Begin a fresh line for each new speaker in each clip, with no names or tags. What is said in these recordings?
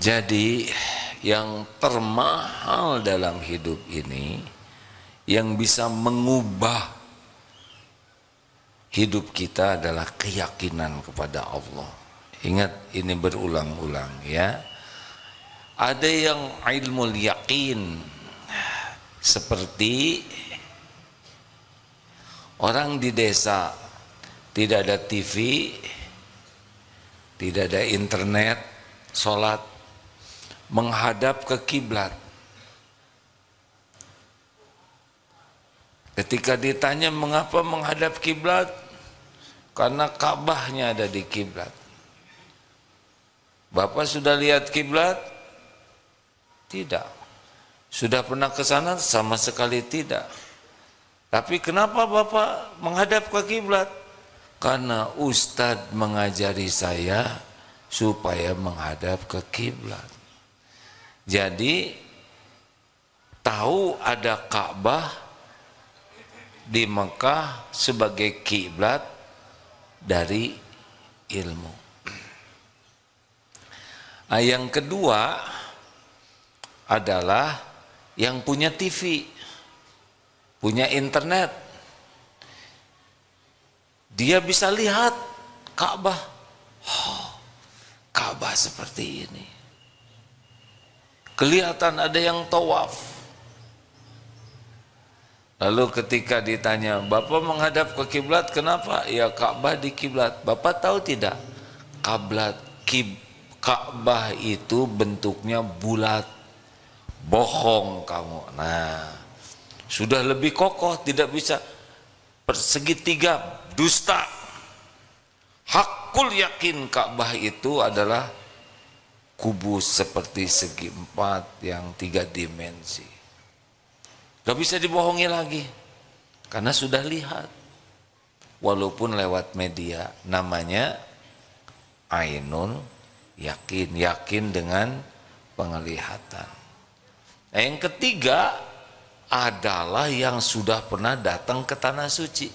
Jadi yang termahal dalam hidup ini, yang bisa mengubah hidup kita adalah keyakinan kepada Allah. Ingat, ini berulang-ulang ya. Ada yang ilmu yakin, seperti orang di desa, tidak ada TV, tidak ada internet, sholat menghadap ke kiblat. Ketika ditanya mengapa menghadap kiblat, karena Ka'bahnya ada di kiblat. Bapak sudah lihat kiblat? Tidak. Sudah pernah ke sana? Sama sekali tidak. Tapi kenapa Bapak menghadap ke kiblat? Karena Ustadz mengajari saya supaya menghadap ke kiblat. Jadi tahu ada Ka'bah di Mekah sebagai kiblat dari ilmu. Yang kedua adalah yang punya TV, punya internet. Dia bisa lihat Ka'bah. Oh, Ka'bah seperti ini. Kelihatan ada yang tawaf. Lalu ketika ditanya, Bapak menghadap ke kiblat kenapa? Ya Ka'bah di kiblat. Bapak tahu tidak? Ka'bah itu bentuknya bulat. Bohong kamu. Nah, sudah lebih kokoh, tidak bisa persegitiga, dusta. Hakul yakin Ka'bah itu adalah kubus seperti segi empat yang 3 dimensi. Gak bisa dibohongi lagi karena sudah lihat, walaupun lewat media. Namanya ainul yakin, yakin dengan penglihatan. Nah, yang ketiga adalah yang sudah pernah datang ke tanah suci,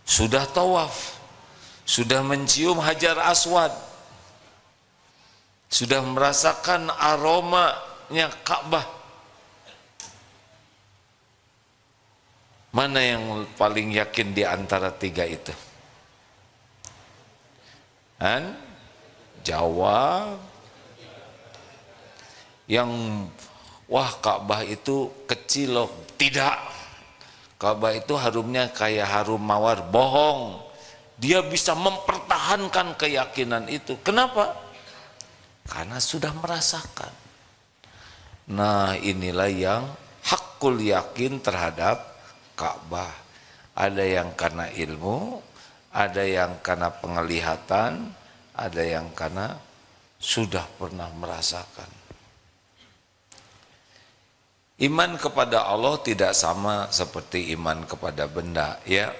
sudah tawaf, sudah mencium Hajar Aswad, sudah merasakan aromanya Ka'bah. Mana yang paling yakin di antara 3 itu? Jawab. Yang wah Ka'bah itu kecil loh. Tidak. Ka'bah itu harumnya kayak harum mawar. Bohong. Dia bisa mempertahankan keyakinan itu. Kenapa? Karena sudah merasakan. Nah, inilah yang hakul yakin terhadap Ka'bah. Ada yang karena ilmu, ada yang karena penglihatan, ada yang karena sudah pernah merasakan. Iman kepada Allah tidak sama seperti iman kepada benda, ya.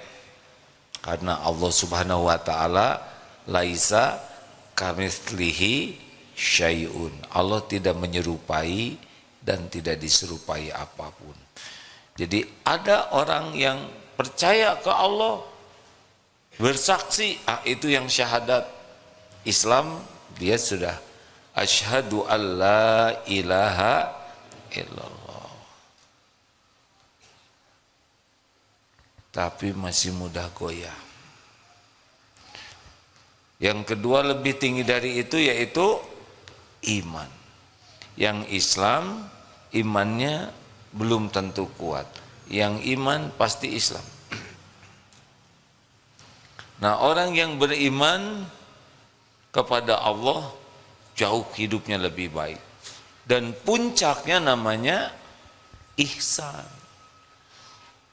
Karena Allah Subhanahu wa taala laisa kamitslihi syai'un. Allah tidak menyerupai dan tidak diserupai apapun. Jadi ada orang yang percaya ke Allah, bersaksi, itu yang syahadat Islam, dia sudah asyhadu alla ilaha illallah. Tapi masih mudah goyah. Yang kedua lebih tinggi dari itu, yaitu iman. Yang Islam imannya belum tentu kuat. Yang iman pasti Islam. Nah, orang yang beriman kepada Allah jauh hidupnya lebih baik. Dan puncaknya namanya ihsan.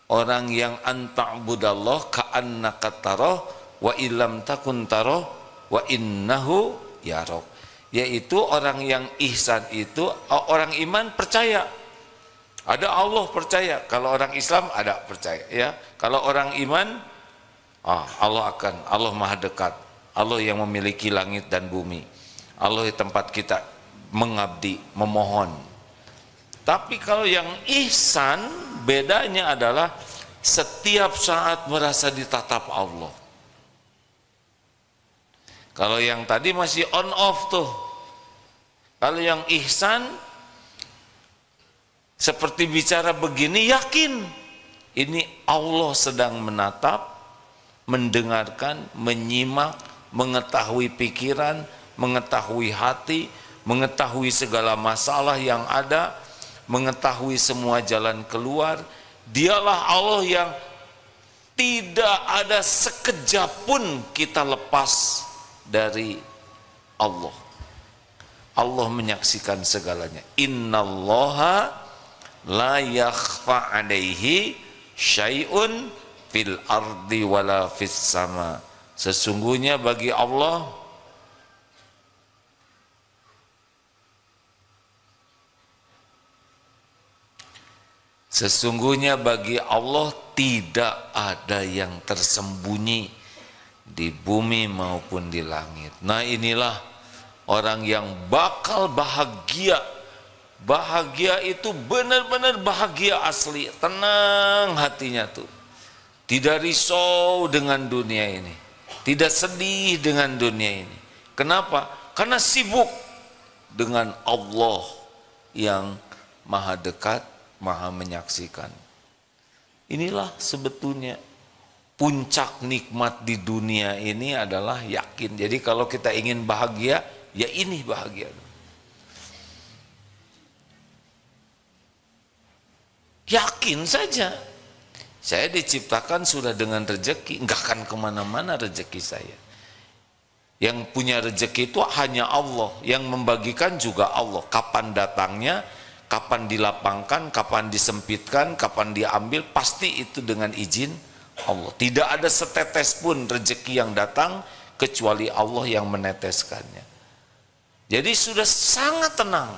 Orang yang anta'budallah ka'annaka tarah wa illam takun tarah wa innahu yarok. Yaitu orang yang ihsan itu, orang iman percaya. Ada Allah percaya. Kalau orang Islam ada percaya, ya. Kalau orang iman, Allah Maha dekat. Allah yang memiliki langit dan bumi. Allah di tempat kita mengabdi, memohon. Tapi kalau yang ihsan, bedanya adalah setiap saat merasa ditatap Allah. Kalau yang tadi masih on off tuh, Kalau yang ihsan seperti bicara begini, yakin ini Allah sedang menatap, mendengarkan, menyimak, mengetahui pikiran, mengetahui hati, mengetahui segala masalah yang ada, mengetahui semua jalan keluar. Dialah Allah yang tidak ada sekejap pun kita lepas dari Allah. Allah menyaksikan segalanya. Innallaha la yakhfa alaihi syai'un fil ardi wala fis sama. Sesungguhnya bagi Allah tidak ada yang tersembunyi di bumi maupun di langit. Nah, inilah orang yang bakal bahagia. Bahagia itu benar-benar bahagia asli, tenang hatinya tuh. Tidak risau dengan dunia ini, tidak sedih dengan dunia ini. Kenapa? Karena sibuk dengan Allah yang maha dekat, maha menyaksikan. Inilah sebetulnya puncak nikmat di dunia ini adalah yakin. Jadi kalau kita ingin bahagia, ya ini bahagia. Yakin saja, saya diciptakan sudah dengan rezeki, enggak akan kemana-mana rezeki saya. Yang punya rezeki itu hanya Allah, yang membagikan juga Allah. Kapan datangnya, kapan dilapangkan, kapan disempitkan, kapan diambil, pasti itu dengan izin Allah. Tidak ada setetes pun rezeki yang datang kecuali Allah yang meneteskannya. Jadi sudah sangat tenang,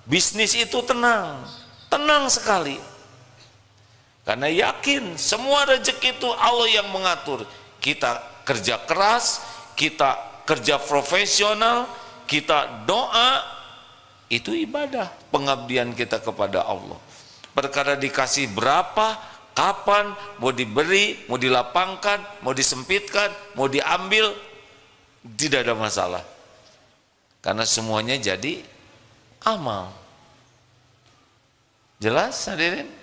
bisnis itu tenang, tenang sekali. Karena yakin semua rezeki itu Allah yang mengatur. Kita kerja keras, kita kerja profesional, kita doa, itu ibadah, pengabdian kita kepada Allah. Perkara dikasih berapa, kapan, mau diberi, mau dilapangkan, mau disempitkan, mau diambil, tidak ada masalah. Karena semuanya jadi amal. Jelas hadirin?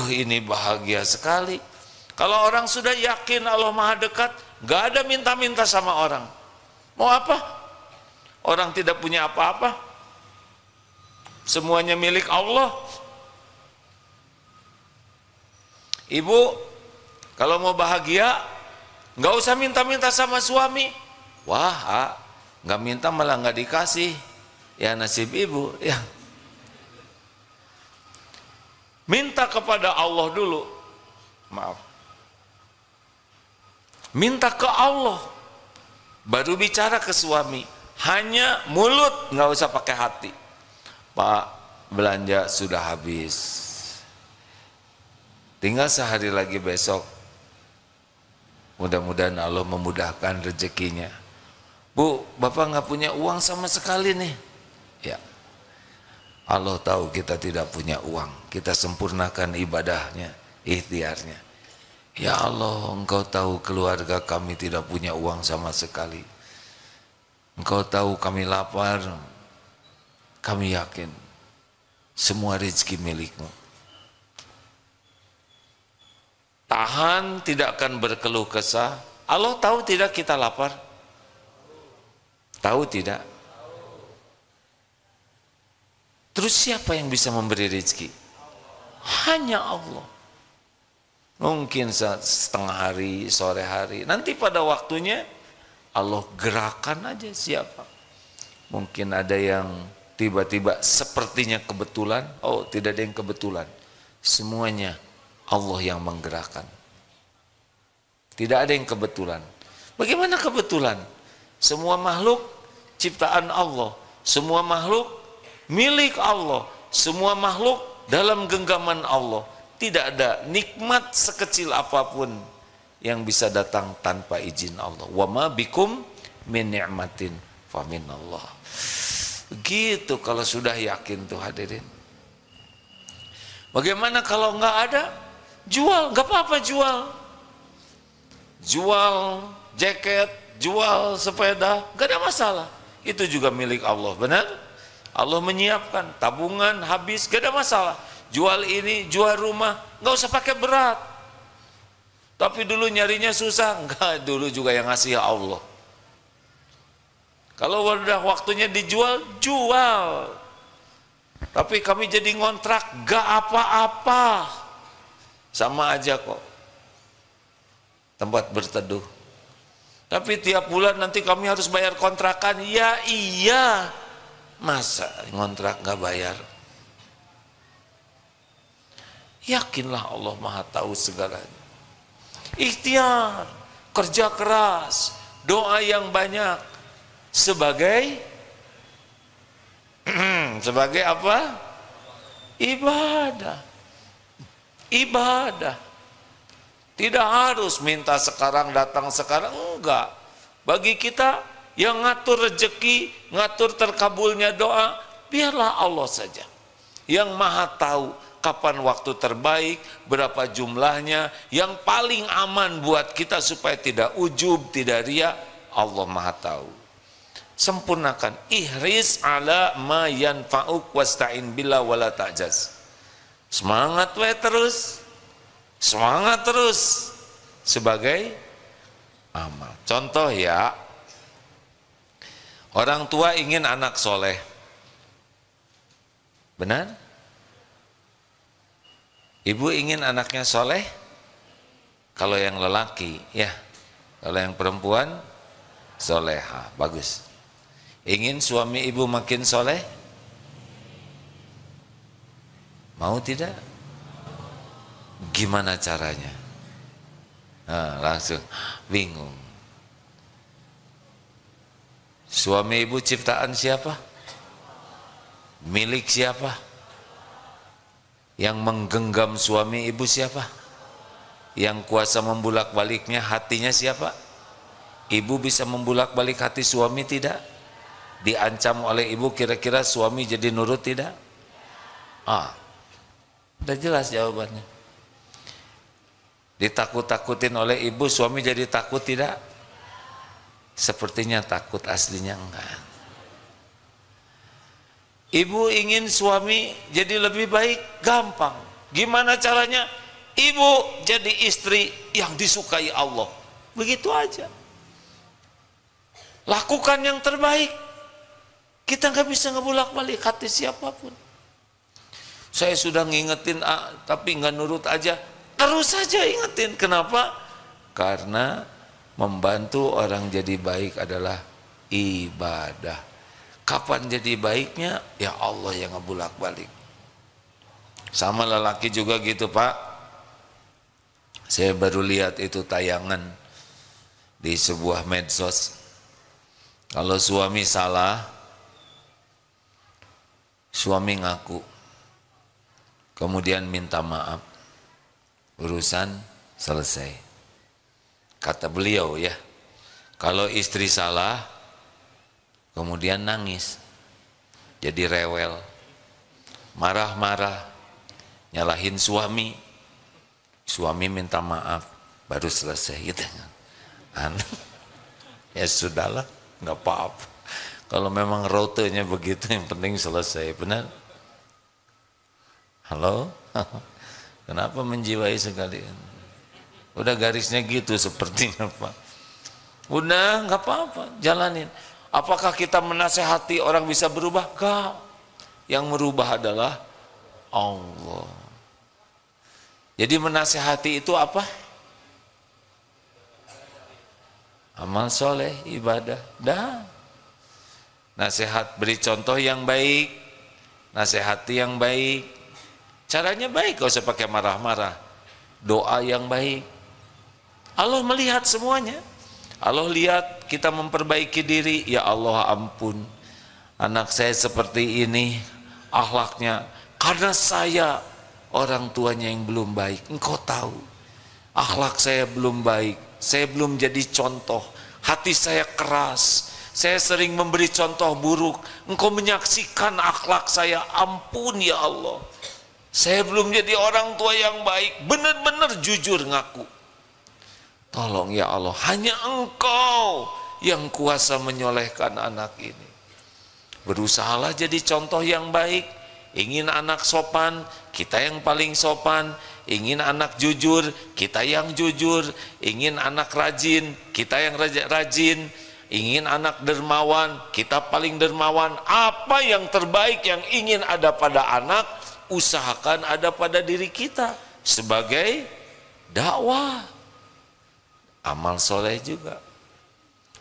Ini bahagia sekali. Kalau orang sudah yakin Allah maha dekat, gak ada minta-minta sama orang. Mau apa? Orang tidak punya apa-apa, semuanya milik Allah. Ibu, kalau mau bahagia, gak usah minta-minta sama suami. Wah, gak minta malah gak dikasih. Ya nasib ibu, ya. Minta kepada Allah dulu. Maaf. Minta ke Allah, baru bicara ke suami. Hanya mulut, nggak usah pakai hati. Pak, belanja sudah habis, tinggal sehari lagi besok. Mudah-mudahan Allah memudahkan rezekinya. Bu, Bapak nggak punya uang sama sekali nih. Ya, Allah tahu kita tidak punya uang, kita sempurnakan ibadahnya, ikhtiarnya. Ya Allah, Engkau tahu keluarga kami tidak punya uang sama sekali. Engkau tahu kami lapar, kami yakin semua rezeki milik-Mu. Tahan, tidak akan berkeluh kesah. Allah tahu tidak kita lapar? Tahu tidak? Terus siapa yang bisa memberi rezeki? Hanya Allah. Mungkin setengah hari, sore hari, nanti pada waktunya Allah gerakan aja siapa. Mungkin ada yang tiba-tiba sepertinya kebetulan. Oh, tidak ada yang kebetulan, semuanya Allah yang menggerakkan. Tidak ada yang kebetulan. Bagaimana kebetulan? Semua makhluk ciptaan Allah, semua makhluk milik Allah, semua makhluk dalam genggaman Allah. Tidak ada nikmat sekecil apapun yang bisa datang tanpa izin Allah. Wa ma bikum min ni'matin fa minallah. Begitu kalau sudah yakin tuh hadirin. Bagaimana kalau nggak ada? Jual, nggak apa-apa jual. Jual jaket, jual sepeda, nggak ada masalah. Itu juga milik Allah, benar? Allah menyiapkan tabungan habis, gak ada masalah. Jual ini, jual rumah, nggak usah pakai berat. Tapi dulu nyarinya susah, enggak, dulu juga yang ngasih Allah. Kalau udah waktunya dijual, jual. Tapi kami jadi ngontrak, gak apa-apa. Sama aja kok. Tempat berteduh. Tapi tiap bulan nanti kami harus bayar kontrakan. Ya iya. Masa ngontrak gak bayar? Yakinlah Allah Maha tahu segalanya. Ikhtiar, kerja keras, doa yang banyak sebagai sebagai apa? Ibadah. Ibadah. Tidak harus minta sekarang, datang sekarang, enggak. Bagi kita yang ngatur rezeki, ngatur terkabulnya doa, biarlah Allah saja yang Maha tahu kapan waktu terbaik, berapa jumlahnya, yang paling aman buat kita supaya tidak ujub, tidak riya, Allah Maha tahu. Sempurnakan, ihris ala ma yanfa'uk wasta'in billah wala ta'jaz. Semangat we terus, semangat terus sebagai amal. Contoh ya, orang tua ingin anak soleh, benar? Ibu ingin anaknya soleh, kalau yang lelaki ya, kalau yang perempuan soleha, bagus. Ingin suami ibu makin soleh, mau tidak? Gimana caranya? Nah, langsung bingung. Suami ibu ciptaan siapa? Milik siapa? Yang menggenggam suami ibu siapa? Yang kuasa membulak-baliknya hatinya siapa? Ibu bisa membulak-balik hati suami tidak? Diancam oleh ibu kira-kira suami jadi nurut tidak? Udah jelas jawabannya. Ditakut-takutin oleh ibu suami jadi takut tidak? Sepertinya takut, aslinya enggak. Ibu ingin suami jadi lebih baik, gampang. Gimana caranya? Ibu jadi istri yang disukai Allah. Begitu aja. Lakukan yang terbaik. Kita nggak bisa ngebulak-balik hati siapapun. Saya sudah ngingetin tapi nggak nurut aja. Terus saja ingetin. Kenapa? Karena membantu orang jadi baik adalah ibadah. Kapan jadi baiknya? Ya Allah yang ngebulak-balik. Sama lelaki juga gitu Pak. Saya baru lihat itu tayangan di sebuah medsos. Kalau suami salah, suami ngaku, kemudian minta maaf, urusan selesai. Kata beliau ya, kalau istri salah, kemudian nangis, jadi rewel, marah-marah, nyalahin suami, suami minta maaf, baru selesai gitu kan. Ya sudahlah, nggak apa-apa. Kalau memang rutenya begitu, yang penting selesai, benar? Halo? Kenapa menjiwai sekali? Udah garisnya gitu sepertinya Pak. Udah nggak apa-apa, jalanin. Apakah kita menasehati orang bisa berubah? Enggak. Yang merubah adalah Allah. Jadi menasehati itu apa? Amal soleh, ibadah. Dah. Nasihat, beri contoh yang baik. Nasihati yang baik. Caranya baik, gak usah pakai marah-marah. Doa yang baik. Allah melihat semuanya. Allah lihat kita memperbaiki diri, ya Allah ampun, anak saya seperti ini akhlaknya, karena saya orang tuanya yang belum baik. Engkau tahu akhlak saya belum baik, saya belum jadi contoh, hati saya keras, saya sering memberi contoh buruk. Engkau menyaksikan akhlak saya, ampun ya Allah, saya belum jadi orang tua yang baik, benar-benar jujur ngaku. Tolong ya Allah, hanya Engkau yang kuasa menyolehkan anak ini. Berusahalah jadi contoh yang baik. Ingin anak sopan, kita yang paling sopan. Ingin anak jujur, kita yang jujur. Ingin anak rajin, kita yang rajin. Ingin anak dermawan, kita paling dermawan. Apa yang terbaik yang ingin ada pada anak, usahakan ada pada diri kita sebagai dakwah, amal soleh juga.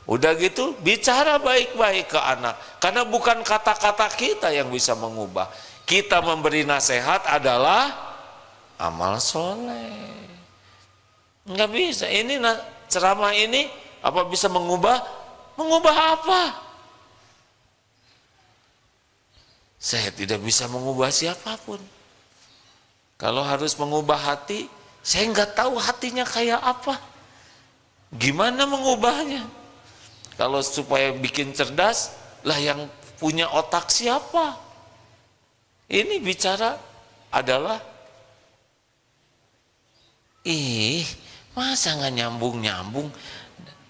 Udah gitu bicara baik-baik ke anak, karena bukan kata-kata kita yang bisa mengubah. Kita memberi nasihat adalah amal soleh. Nggak bisa. Ini ceramah ini apa bisa mengubah? Mengubah apa? Saya tidak bisa mengubah siapapun. Kalau harus mengubah hati, saya nggak tahu hatinya kayak apa. Gimana mengubahnya? Kalau supaya bikin cerdas, lah yang punya otak siapa? Ini bicara adalah, masa nggak nyambung-nyambung?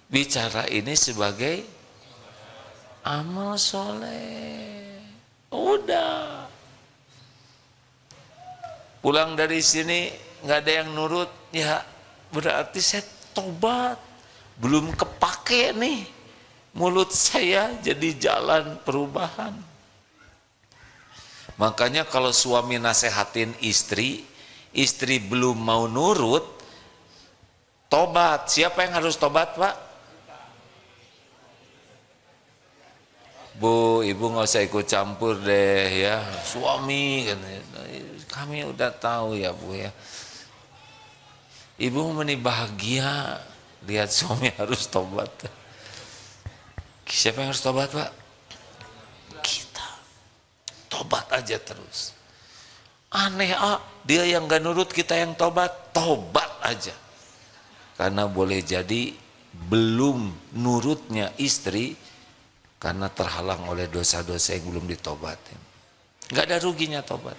Bicara ini sebagai amal soleh. Udah. Pulang dari sini nggak ada yang nurut, ya berarti saya tobat. Belum kepake nih. Mulut saya jadi jalan perubahan. Makanya kalau suami nasehatin istri, istri belum mau nurut, tobat. Siapa yang harus tobat, Pak? Bu, ibu nggak usah ikut campur deh ya, suami kan. Kami udah tahu ya Bu ya. Ibu meni bahagia lihat suami harus tobat. Siapa yang harus tobat, Pak? Kita. Tobat aja terus. Aneh dia yang gak nurut, kita yang tobat. Tobat aja. Karena boleh jadi belum nurutnya istri karena terhalang oleh dosa-dosa yang belum ditobatin. Gak ada ruginya tobat.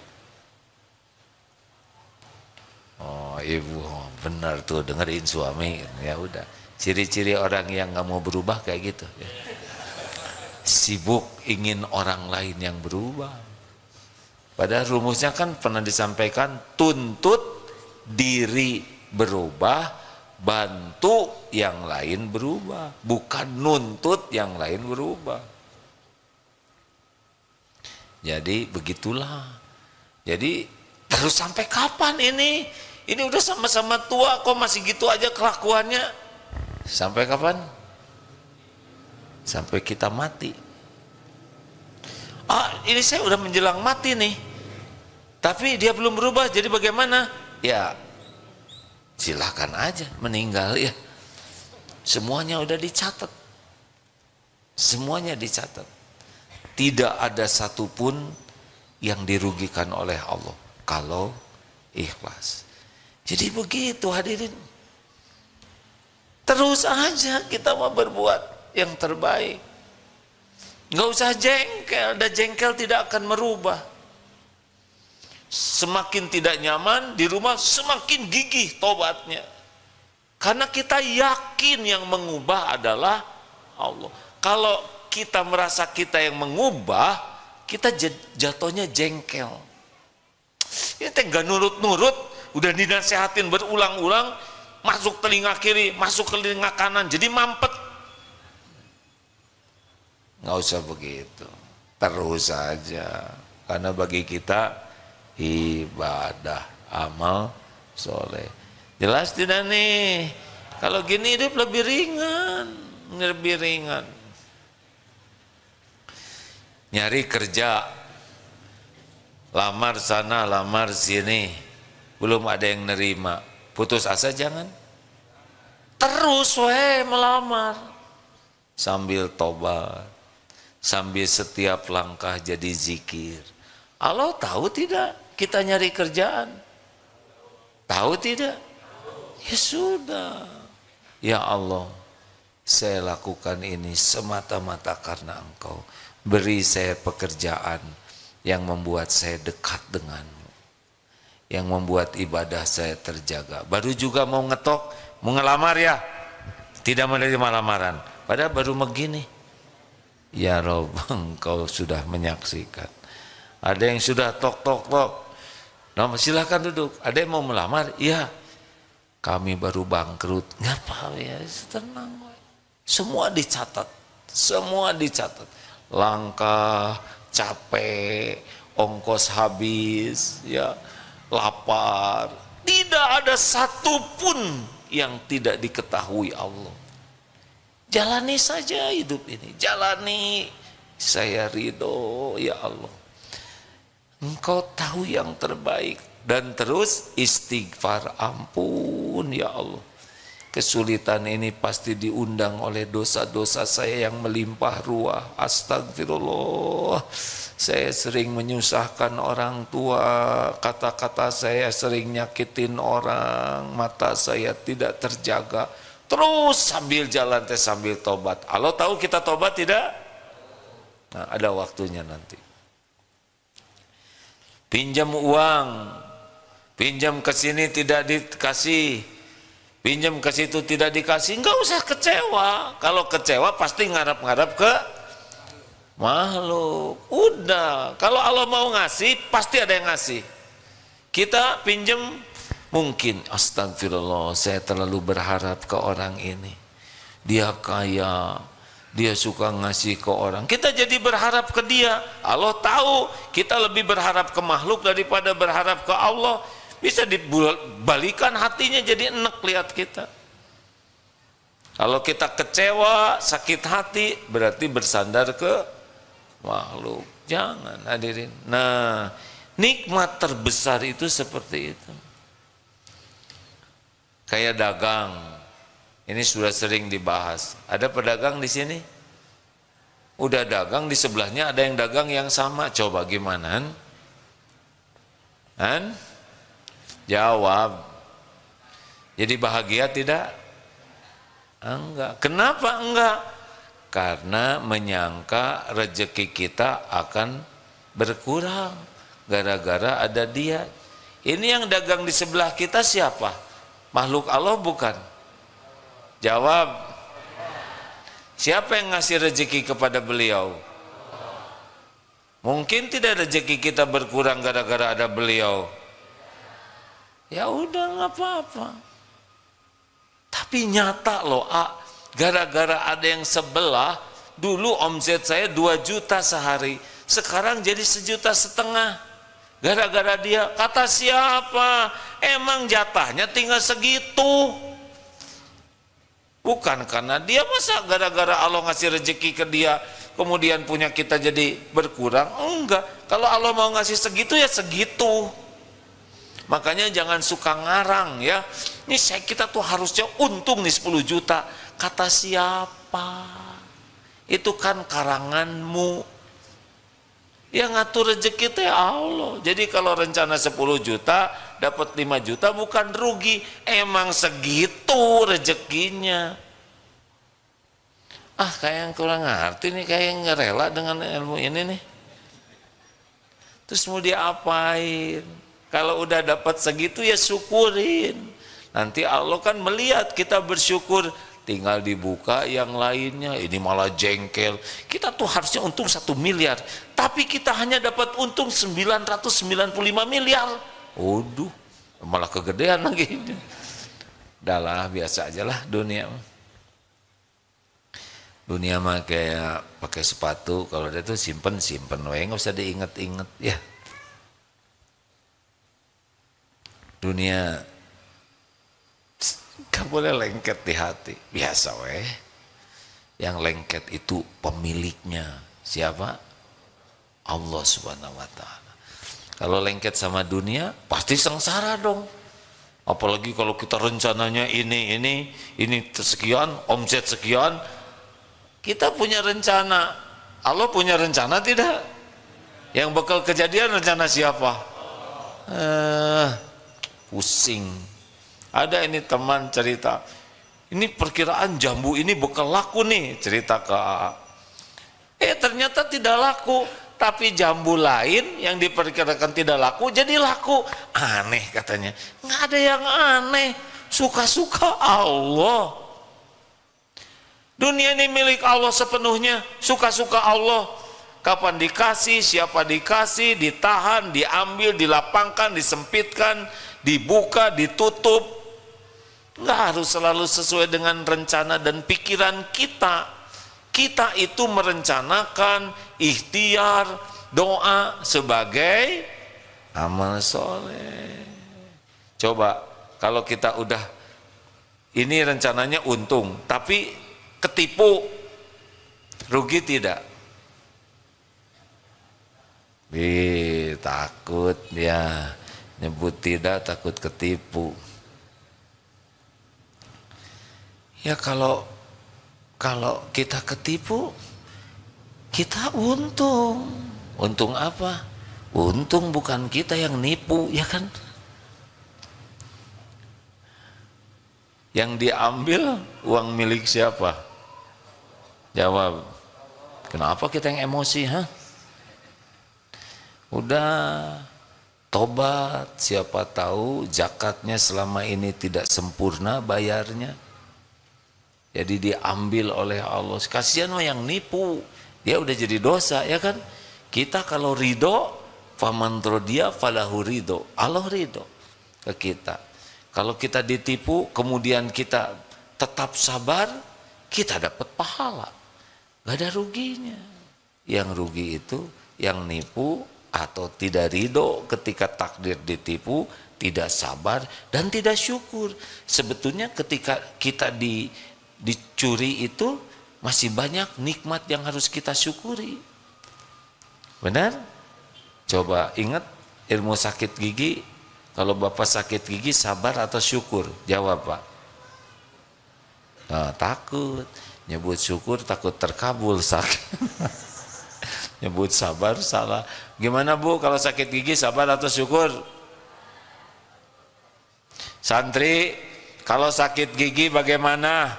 Oh ibu, benar tuh, dengerin suami. Ya udah, ciri-ciri orang yang gak mau berubah kayak gitu. Sibuk ingin orang lain yang berubah. Padahal rumusnya kan pernah disampaikan, tuntut diri berubah, bantu yang lain berubah, bukan nuntut yang lain berubah. Jadi begitulah. Jadi terus sampai kapan ini? Ini udah sama-sama tua kok masih gitu aja kelakuannya. Sampai kapan? Sampai kita mati. Ini saya udah menjelang mati nih. Tapi dia belum berubah, jadi bagaimana? Ya silakan aja meninggal ya. Semuanya udah dicatat. Semuanya dicatat. Tidak ada satupun yang dirugikan oleh Allah kalau ikhlas. Jadi begitu hadirin. Terus aja kita mau berbuat yang terbaik. Nggak usah jengkel, dan jengkel tidak akan merubah. Semakin tidak nyaman di rumah, semakin gigih tobatnya. Karena kita yakin yang mengubah adalah Allah. Kalau kita merasa kita yang mengubah, kita jatuhnya jengkel. Ini nggak nurut-nurut, udah dinasehatin berulang-ulang, masuk telinga kiri, masuk ke telinga kanan, jadi mampet. Nggak usah begitu, terus saja. Karena bagi kita ibadah, amal soleh. Jelas tidak nih? Kalau gini hidup lebih ringan, lebih ringan. Nyari kerja, lamar sana, lamar sini, belum ada yang nerima. Putus asa jangan. Terus melamar sambil tobat, sambil setiap langkah jadi zikir. Allah tahu tidak kita nyari kerjaan? Tahu tidak? Ya sudah. Ya Allah, saya lakukan ini semata-mata karena Engkau. Beri saya pekerjaan yang membuat saya dekat denganmu, yang membuat ibadah saya terjaga. Baru juga mau ngetok, mau ngelamar ya, tidak menerima lamaran. Padahal baru begini. Ya Rob, engkau sudah menyaksikan. Ada yang sudah tok tok tok. Nah, silakan duduk. Ada yang mau melamar? Iya. Kami baru bangkrut. Ngapa ya? Tenang. Semua dicatat. Semua dicatat. Langkah, capek, ongkos habis, ya, lapar. Tidak ada satupun yang tidak diketahui Allah. Jalani saja hidup ini, jalani. Saya ridho, ya Allah. Engkau tahu yang terbaik. Dan terus istighfar, ampun ya Allah. Kesulitan ini pasti diundang oleh dosa-dosa saya yang melimpah ruah. Astagfirullah. Saya sering menyusahkan orang tua. Kata-kata saya sering nyakitin orang. Mata saya tidak terjaga. Terus sambil jalan sambil tobat. Allah tahu kita tobat tidak? Nah, ada waktunya nanti. Pinjam uang, pinjam ke sini tidak dikasih, pinjam ke situ tidak dikasih, enggak usah kecewa. Kalau kecewa pasti ngarap-ngarap ke makhluk. Udah, kalau Allah mau ngasih pasti ada yang ngasih. Kita pinjam, mungkin astagfirullah, saya terlalu berharap ke orang ini. Dia kaya, dia suka ngasih ke orang. Kita jadi berharap ke dia. Allah tahu kita lebih berharap ke makhluk daripada berharap ke Allah. Bisa dibalikan hatinya jadi enek lihat kita. Kalau kita kecewa, sakit hati, berarti bersandar ke makhluk. Jangan hadirin. Nah, nikmat terbesar itu seperti itu. Kayak dagang. Ini sudah sering dibahas. Ada pedagang di sini? Udah dagang, di sebelahnya ada yang dagang yang sama. Coba gimana? Han? Jawab. Jadi bahagia tidak? Enggak. Kenapa enggak? Karena menyangka rezeki kita akan berkurang gara-gara ada dia. Ini yang dagang di sebelah kita siapa? Makhluk Allah bukan? Jawab. Siapa yang ngasih rezeki kepada beliau? Mungkin tidak rezeki kita berkurang gara-gara ada beliau. Ya udah nggak apa-apa. Tapi nyata loh, gara-gara ada yang sebelah, dulu omset saya 2 juta sehari, sekarang jadi 1,5 juta. Gara-gara dia. Kata siapa? Emang jatahnya tinggal segitu. Bukan karena dia, masa gara-gara Allah ngasih rezeki ke dia kemudian punya kita jadi berkurang? Enggak. Kalau Allah mau ngasih segitu ya segitu. Makanya jangan suka ngarang ya. Ini kita tuh harusnya untung nih 10 juta. Kata siapa? Itu kan karanganmu. Yang ngatur rezeki itu ya Allah. Jadi kalau rencana 10 juta dapat 5 juta bukan rugi, emang segitu rezekinya. Kayak yang kurang ngerti nih, kayak yang ngerela dengan ilmu ini nih. Terus mau diapain? Kalau udah dapat segitu ya syukurin. Nanti Allah kan melihat kita bersyukur, tinggal dibuka yang lainnya. Ini malah jengkel. Kita tuh harusnya untung 1 miliar, tapi kita hanya dapat untung 995 miliar. Waduh, malah kegedean lagi. Udahlah, biasa aja lah dunia. Dunia mah kayak pakai sepatu, kalau dia tuh simpen we, nggak usah diinget-inget ya. Dunia gak boleh lengket di hati, biasa weh. Yang lengket itu pemiliknya siapa? Allah Subhanahu wa Ta'ala. Kalau lengket sama dunia pasti sengsara dong. Apalagi kalau kita rencananya ini sekian, omset sekian. Kita punya rencana, Allah punya rencana tidak? Yang bakal kejadian rencana siapa? Pusing. Ada ini teman cerita, ini perkiraan jambu ini bakal laku nih, cerita ke AA. Ternyata tidak laku, tapi jambu lain yang diperkirakan tidak laku jadi laku. Aneh katanya. Nggak ada yang aneh, suka-suka Allah. Dunia ini milik Allah sepenuhnya, suka-suka Allah. Kapan dikasih, siapa dikasih, ditahan, diambil, dilapangkan, disempitkan, dibuka, ditutup. Nggak harus selalu sesuai dengan rencana dan pikiran kita. Kita itu merencanakan ikhtiar, doa sebagai amal soleh. Coba kalau kita udah ini rencananya untung, tapi ketipu, rugi tidak? Takut ya, nyebut tidak, takut ketipu. Ya kalau kita ketipu, kita untung. Untung apa? Untung bukan kita yang nipu, ya kan? Yang diambil uang milik siapa? Jawab. Kenapa kita yang emosi, ha? Udah tobat, siapa tahu zakatnya selama ini tidak sempurna bayarnya. Jadi diambil oleh Allah. Kasihan mah yang nipu, dia udah jadi dosa, ya kan? Kita kalau ridho, faman rodiya falahu ridho, Allah ridho ke kita. Kalau kita ditipu, kemudian kita tetap sabar, kita dapat pahala, gak ada ruginya. Yang rugi itu yang nipu atau tidak ridho ketika takdir ditipu, tidak sabar dan tidak syukur. Sebetulnya ketika kita dicuri itu masih banyak nikmat yang harus kita syukuri. Benar? Coba ingat ilmu sakit gigi. Kalau Bapak sakit gigi, sabar atau syukur? Jawab, Pak. Nah, takut. Nyebut syukur takut terkabul sakit. Nyebut sabar salah. Gimana Bu kalau sakit gigi, sabar atau syukur? Santri, kalau sakit gigi bagaimana?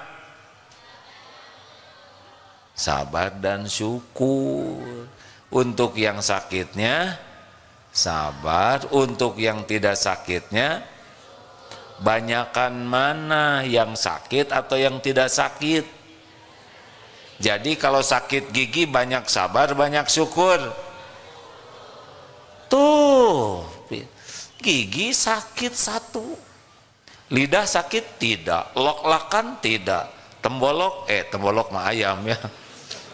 Sabar dan syukur. Untuk yang sakitnya sabar, untuk yang tidak sakitnya banyakan mana, yang sakit atau yang tidak sakit? Jadi kalau sakit gigi banyak sabar, banyak syukur. Tuh, gigi sakit satu, lidah sakit tidak, lok-lakan tidak, tembolok mah ayam ya.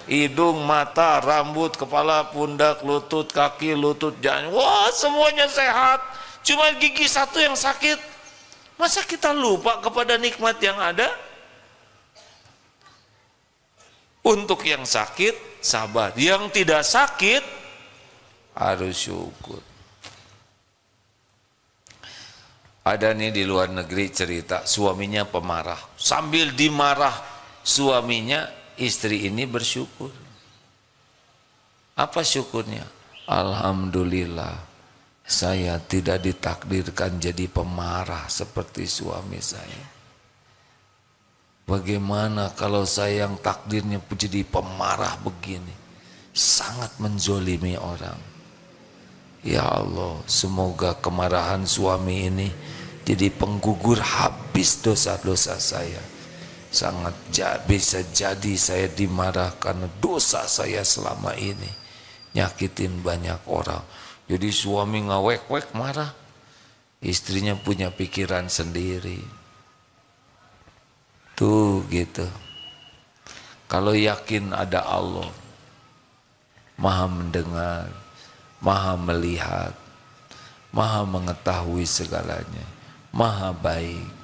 Hidung, mata, rambut, kepala, pundak, lutut, kaki, lutut, jangan, wah semuanya sehat, cuma gigi satu yang sakit. Masa kita lupa kepada nikmat yang ada? Untuk yang sakit sabar, yang tidak sakit harus syukur. Ada nih di luar negeri cerita, suaminya pemarah, sambil dimarah suaminya, istri ini bersyukur. Apa syukurnya? Alhamdulillah, saya tidak ditakdirkan jadi pemarah seperti suami saya. Bagaimana kalau saya yang takdirnya jadi pemarah begini? Sangat menzolimi orang. Ya Allah, semoga kemarahan suami ini jadi penggugur habis dosa-dosa saya. Sangat bisa jadi saya dimarah karena dosa saya selama ini, nyakitin banyak orang. Jadi suami ngawek-wek marah, istrinya punya pikiran sendiri. Tuh gitu. Kalau yakin ada Allah, Maha mendengar, Maha melihat, Maha mengetahui segalanya, Maha baik.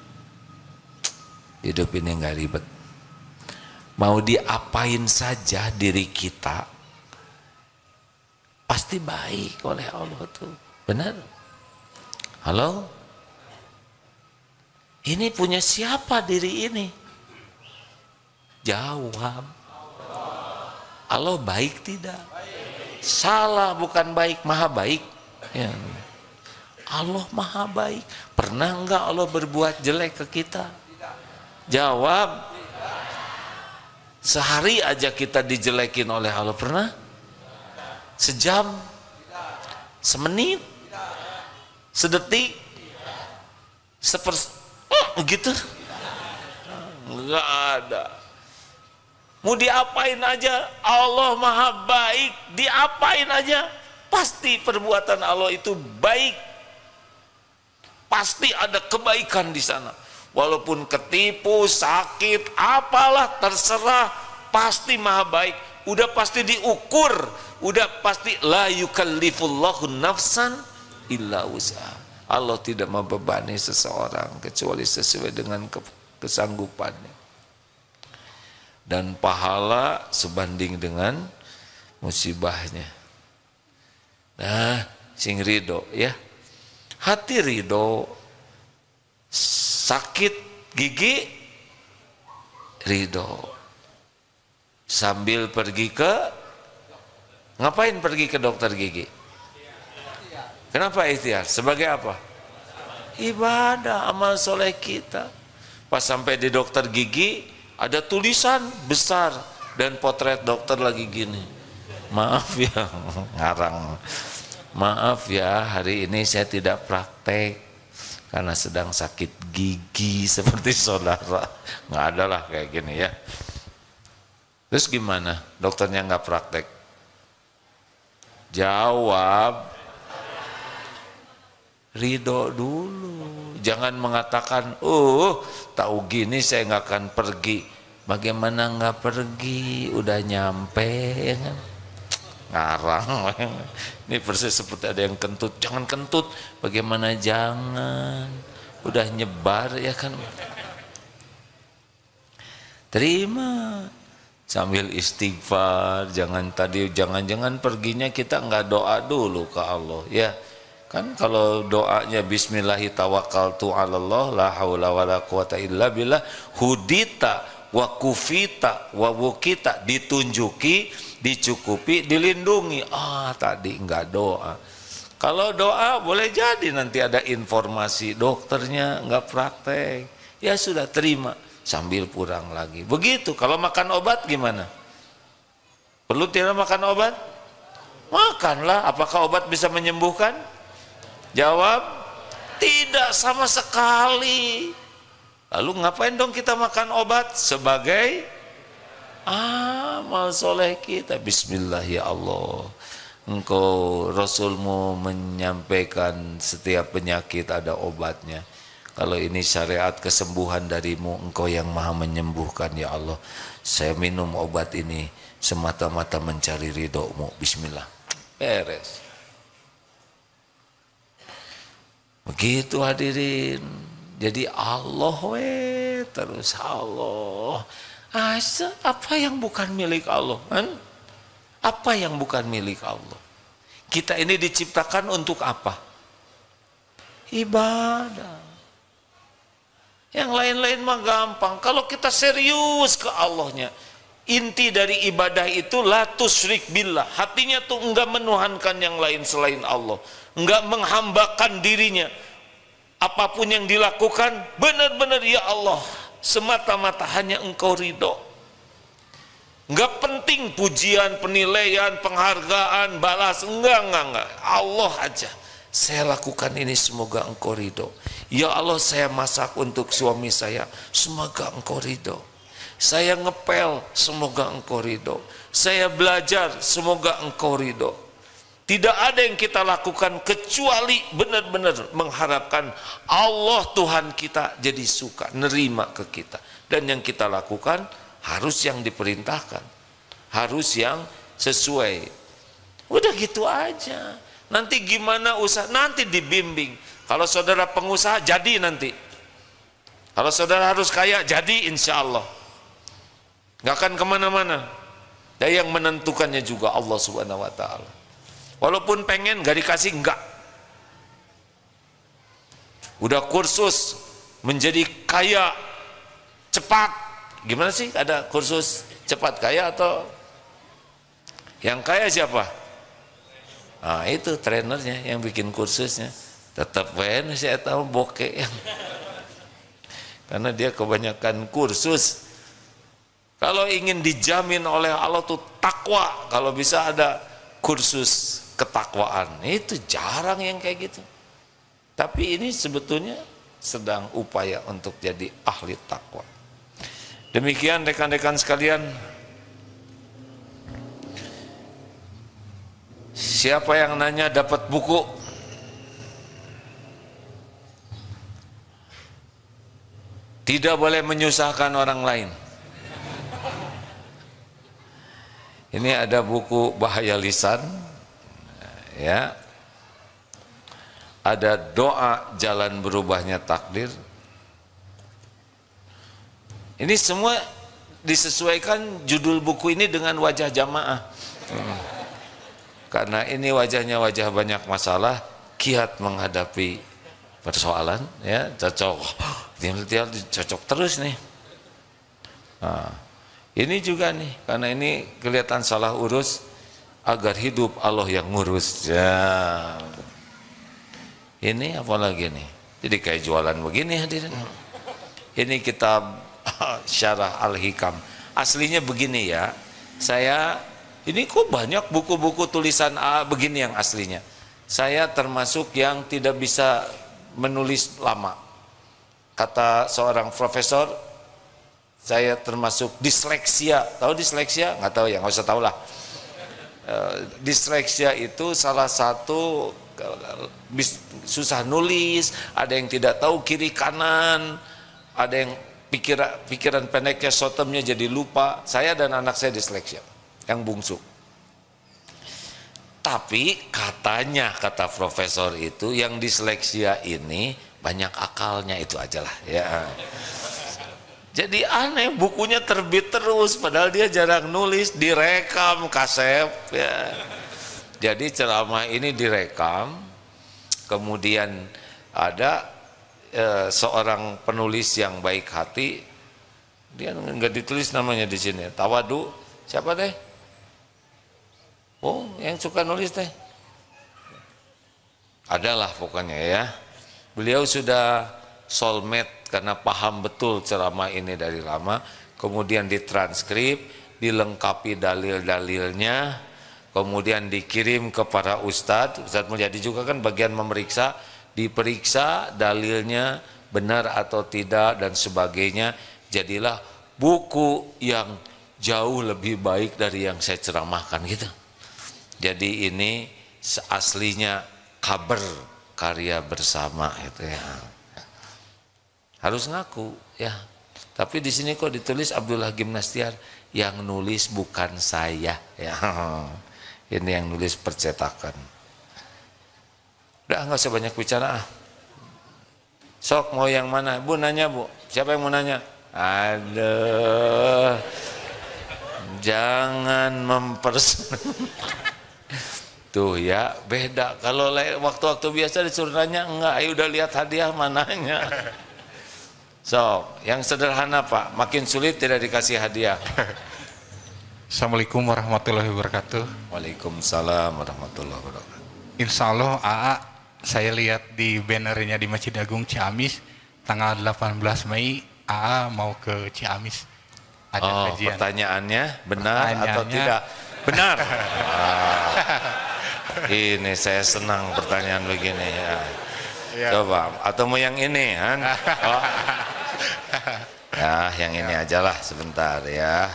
Hidup ini nggak ribet. Mau diapain saja diri kita pasti baik oleh Allah tuh. Benar? Halo? Ini punya siapa diri ini? Jawab. Allah baik tidak? Salah, bukan baik, Maha baik. Ya. Allah Maha baik. Pernah enggak Allah berbuat jelek ke kita? Jawab. Sehari aja kita dijelekin oleh Allah, pernah? Sejam? Semenit? Sedetik? Gitu? Enggak ada. Mau diapain aja, Allah maha baik. Diapain aja, pasti perbuatan Allah itu baik. Pasti ada kebaikan di sana. Walaupun ketipu, sakit, apalah terserah, pasti maha baik. Udah pasti diukur, udah pasti la yukallifullahu nafsan illa wus'aha. Allah tidak membebani seseorang kecuali sesuai dengan kesanggupannya. Dan pahala sebanding dengan musibahnya. Nah, sing ridho ya. Hati ridho, sakit gigi ridho. Sambil pergi ke, ngapain pergi ke dokter gigi? Kenapa ikhtiar? Sebagai apa? Ibadah, amal soleh kita. Pas sampai di dokter gigi, ada tulisan besar dan potret dokter lagi gini. Maaf ya, ngarang. Maaf ya, hari ini saya tidak praktek karena sedang sakit gigi seperti saudara. Nggak ada lah kayak gini ya. Terus gimana? Dokternya nggak praktek? Jawab, ridho dulu. Jangan mengatakan, tahu gini saya nggak akan pergi. Bagaimana nggak pergi? Udah nyampe ya kan? Ngarang. Ini persis seperti ada yang kentut. Jangan kentut. Bagaimana jangan? Udah nyebar ya kan? Terima. Sambil istighfar. Jangan perginya kita nggak doa dulu ke Allah ya. Kan kalau doanya bismillahi tawakkaltu 'alallah la haula wala quwata illa billah, hudita wa kufita wa wukita, ditunjuki, dicukupi, dilindungi. Tadi enggak doa. Kalau doa boleh jadi nanti ada informasi dokternya enggak praktek. Ya sudah, terima sambil pulang lagi. Begitu. Kalau makan obat gimana? Perlu tidak makan obat? Makanlah. Apakah obat bisa menyembuhkan? Jawab, tidak sama sekali. Lalu ngapain dong kita makan obat? Sebagai amal soleh kita. Bismillah ya Allah, Engkau Rasulmu menyampaikan setiap penyakit ada obatnya. Kalau ini syariat kesembuhan darimu, Engkau yang maha menyembuhkan ya Allah. Saya minum obat ini semata-mata mencari ridhomu. Bismillah. Beres. Begitu hadirin. Jadi Allah terus Allah. Apa yang bukan milik Allah? Apa yang bukan milik Allah? Kita ini diciptakan untuk apa? Ibadah. Yang lain-lain mah gampang. Kalau kita serius ke Allahnya, inti dari ibadah itu la tusyrik billah. Hatinya tuh enggak menuhankan yang lain selain Allah, enggak menghambakan dirinya. Apapun yang dilakukan benar-benar ya Allah, semata-mata hanya Engkau ridho. Enggak penting pujian, penilaian, penghargaan, balas, enggak. Allah aja. Saya lakukan ini semoga Engkau ridho. Ya Allah, saya masak untuk suami saya, semoga Engkau ridho. Saya ngepel, semoga Engkau ridho. Saya belajar, semoga Engkau ridho. Tidak ada yang kita lakukan kecuali benar-benar mengharapkan Allah Tuhan kita jadi suka, nerima ke kita. Dan yang kita lakukan harus yang diperintahkan, harus yang sesuai. Udah gitu aja. Nanti gimana usaha, nanti dibimbing. Kalau saudara pengusaha, jadi nanti. Kalau saudara harus kaya, jadi insya Allah. Gak akan kemana-mana. Dan yang menentukannya juga Allah Subhanahu Wa Taala. Walaupun pengen gak dikasih, enggak. Udah kursus menjadi kaya cepat. Gimana sih, ada kursus cepat kaya atau yang kaya siapa? Nah itu trainernya yang bikin kursusnya. Tetap saya tahu bokeh. Karena dia kebanyakan kursus. Kalau ingin dijamin oleh Allah tuh takwa, kalau bisa ada kursus ketakwaan. Itu jarang yang kayak gitu. Tapi ini sebetulnya sedang upaya untuk jadi ahli takwa. Demikian rekan-rekan sekalian, Siapa yang nanya dapat buku? Tidak boleh menyusahkan orang lain. Ini ada buku Bahaya Lisan, ya. Ada doa jalan berubahnya takdir. Ini semua disesuaikan judul buku ini dengan wajah jamaah. Karena ini wajahnya wajah banyak masalah, kiat menghadapi persoalan, ya, cocok. Cocok terus nih. Nah, ini juga nih, karena ini kelihatan salah urus, agar hidup Allah yang ngurus. Ya. Ini apalagi nih? Jadi kayak jualan begini hadirin. Ini kitab Syarah Al-Hikam. Aslinya begini ya. Ini kok banyak buku-buku tulisan begini yang aslinya. Saya termasuk yang tidak bisa menulis lama. Kata seorang profesor, saya termasuk disleksia. Tahu disleksia? Nggak tahu ya, nggak usah tahu lah. Disleksia itu salah satu susah nulis, ada yang tidak tahu kiri kanan, ada yang pikiran pendeknya, short-termnya jadi lupa. Saya dan anak saya disleksia, yang bungsu. Tapi katanya, kata profesor itu, yang disleksia ini banyak akalnya, itu ajalah ya. Jadi aneh, bukunya terbit terus padahal dia jarang nulis, direkam kasep ya. Jadi ceramah ini direkam, kemudian ada seorang penulis yang baik hati, dia nggak ditulis namanya di sini, Tawadu, siapa deh? Oh, yang suka nulis teh. Adalah pokoknya ya. Beliau sudah soulmate karena paham betul ceramah ini dari lama, kemudian ditranskrip, dilengkapi dalil-dalilnya, kemudian dikirim ke para ustadz. Ustadz Mulyadi juga kan bagian memeriksa, diperiksa dalilnya benar atau tidak dan sebagainya. Jadilah buku yang jauh lebih baik dari yang saya ceramahkan gitu. Jadi ini aslinya kabar karya bersama itu ya. Harus ngaku ya. Tapi di sini kok ditulis Abdullah Gimnastiar, yang nulis bukan saya ya. Ini yang nulis percetakan. Udah nggak usah banyak bicara. Sok mau yang mana? Bu nanya bu. Siapa yang mau nanya? Aduh. Jangan Tuh ya, beda. Kalau waktu-waktu biasa disuruh nanya, enggak, ayo udah lihat hadiah mananya. So, yang sederhana Pak, makin sulit tidak dikasih hadiah.
Assalamualaikum warahmatullahi wabarakatuh.
Waalaikumsalam warahmatullahi wabarakatuh.
Insya Allah AA, saya lihat di bannernya di Masjid Agung Ciamis, tanggal 18 Mei, AA mau ke Ciamis. Ada kajian.
Pertanyaannya benar atau tidak? Benar. Ini saya senang pertanyaan begini ya. Coba, atau mau yang ini kan? Oh. Ya, yang ini aja lah sebentar ya.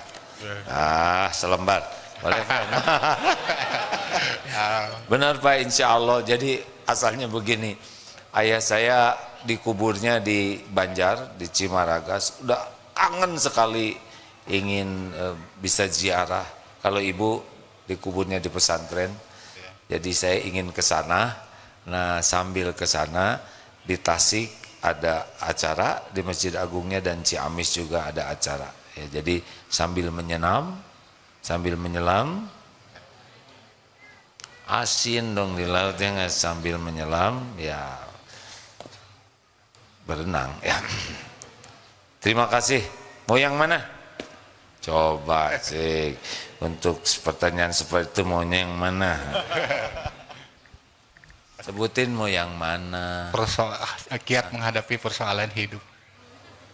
Selembar. Boleh Pak? Benar Pak, insya Allah. Jadi asalnya begini, ayah saya dikuburnya di Banjar, di Cimaragas. Udah kangen sekali ingin bisa ziarah. Kalau ibu dikuburnya di pesantren, jadi saya ingin ke sana. Nah, sambil ke sana di Tasik ada acara, di Masjid Agungnya dan Ciamis juga ada acara. Ya, jadi sambil menyelam, asin dong di lautnya, nggak sambil menyelam, ya berenang ya. Terima kasih. Mau yang mana? Coba sih. Untuk pertanyaan seperti itu maunya yang mana? Sebutin mau yang mana?
Kiat menghadapi persoalan hidup.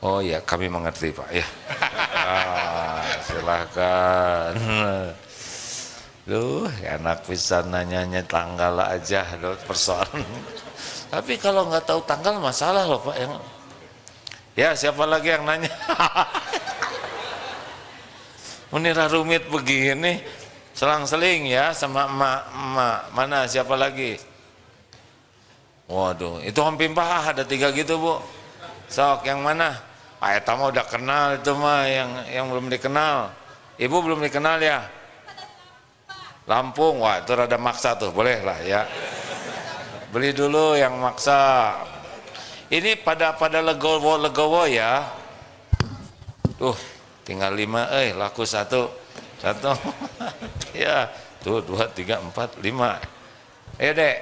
Oh ya, kami mengerti Pak ya. Silahkan. Duh, enak bisa nanyanya tanggal aja persoalan. Tapi kalau nggak tahu tanggal masalah loh Pak. Ya, siapa lagi yang nanya? Menira rumit begini, Selang-seling ya sama emak. Mana siapa lagi? Waduh, itu Hompimpah ada 3 gitu Bu. Sok yang mana? Ah, eta mah udah kenal itu mah yang belum dikenal. Ibu belum dikenal ya? Lampung, wah itu rada maksa tuh, boleh lah ya. Beli dulu yang maksa. Ini pada legowo ya. Tuh, tinggal 5, laku 1. Ya, tuh 2, 3, 4, 5. Ayo Dek.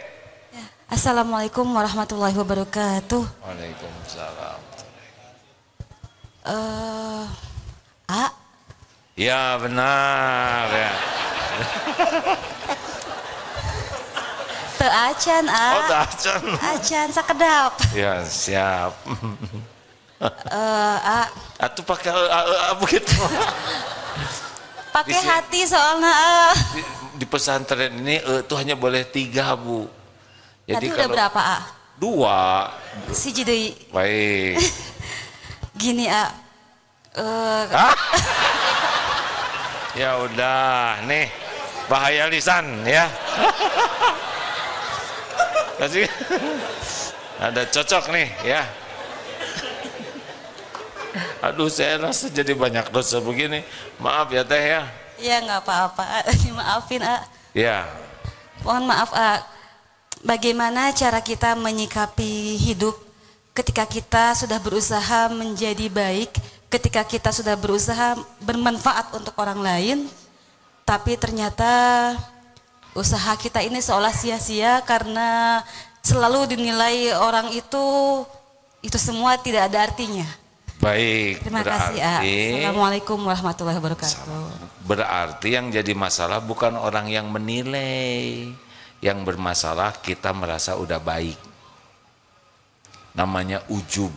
Assalamualaikum warahmatullahi wabarakatuh.
Waalaikumsalam.
A,
Ya benar ya.
teu acan A.
Oh tacan.
Acan sakedap.
Ya siap.
A,
Atuh pakai begitu.
pakai
Di-
hati soalnya A.
Di pesantren ini itu hanya boleh 3 Bu.
Tadi udah berapa A?
2.
Siji deui.
Baik.
Gini A.
Hah? Ya udah nih bahaya lisan ya. Kasih ada cocok nih ya. Aduh saya rasa jadi banyak dosa begini. Maaf ya Teh ya.
Ya nggak apa-apa A. Maafin A.
Ya.
Mohon maaf A. Bagaimana cara kita menyikapi hidup ketika kita sudah berusaha menjadi baik, ketika kita sudah berusaha bermanfaat untuk orang lain, tapi ternyata usaha kita ini seolah sia-sia karena selalu dinilai orang itu semua tidak ada artinya.
Baik.
Terima kasih A. Assalamualaikum warahmatullahi wabarakatuh.
Berarti yang jadi masalah bukan orang yang menilai. Yang bermasalah kita merasa udah baik. Namanya ujub.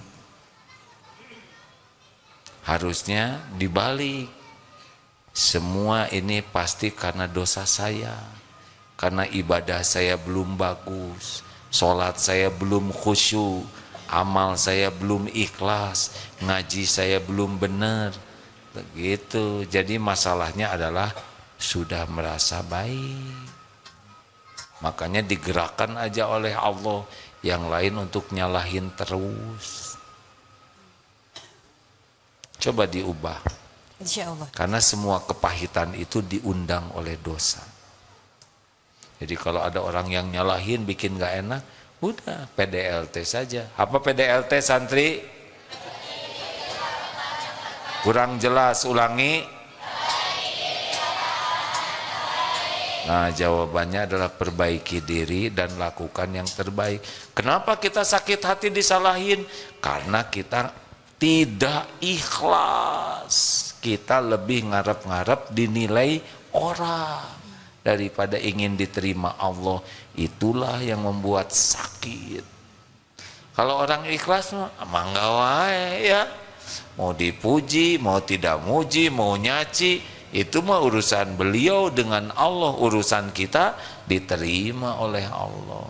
Harusnya dibalik. Semua ini pasti karena dosa saya. Karena ibadah saya belum bagus. Sholat saya belum khusyuk. Amal saya belum ikhlas. Ngaji saya belum benar. Begitu. Jadi masalahnya adalah sudah merasa baik. Makanya digerakkan aja oleh Allah. Yang lain untuk nyalahin terus. Coba diubah.
Insya Allah.
Karena semua kepahitan itu diundang oleh dosa. Jadi kalau ada orang yang nyalahin bikin gak enak, udah PDLT saja. Apa PDLT santri? Kurang jelas, ulangi. Nah jawabannya adalah perbaiki diri dan lakukan yang terbaik. Kenapa kita sakit hati disalahin? Karena kita tidak ikhlas. Kita lebih ngarep-ngarep dinilai orang daripada ingin diterima Allah. Itulah yang membuat sakit. Kalau orang ikhlas mangga wae ya. Mau dipuji, mau tidak muji, mau nyaci, itu mah urusan beliau dengan Allah. Urusan kita diterima oleh Allah.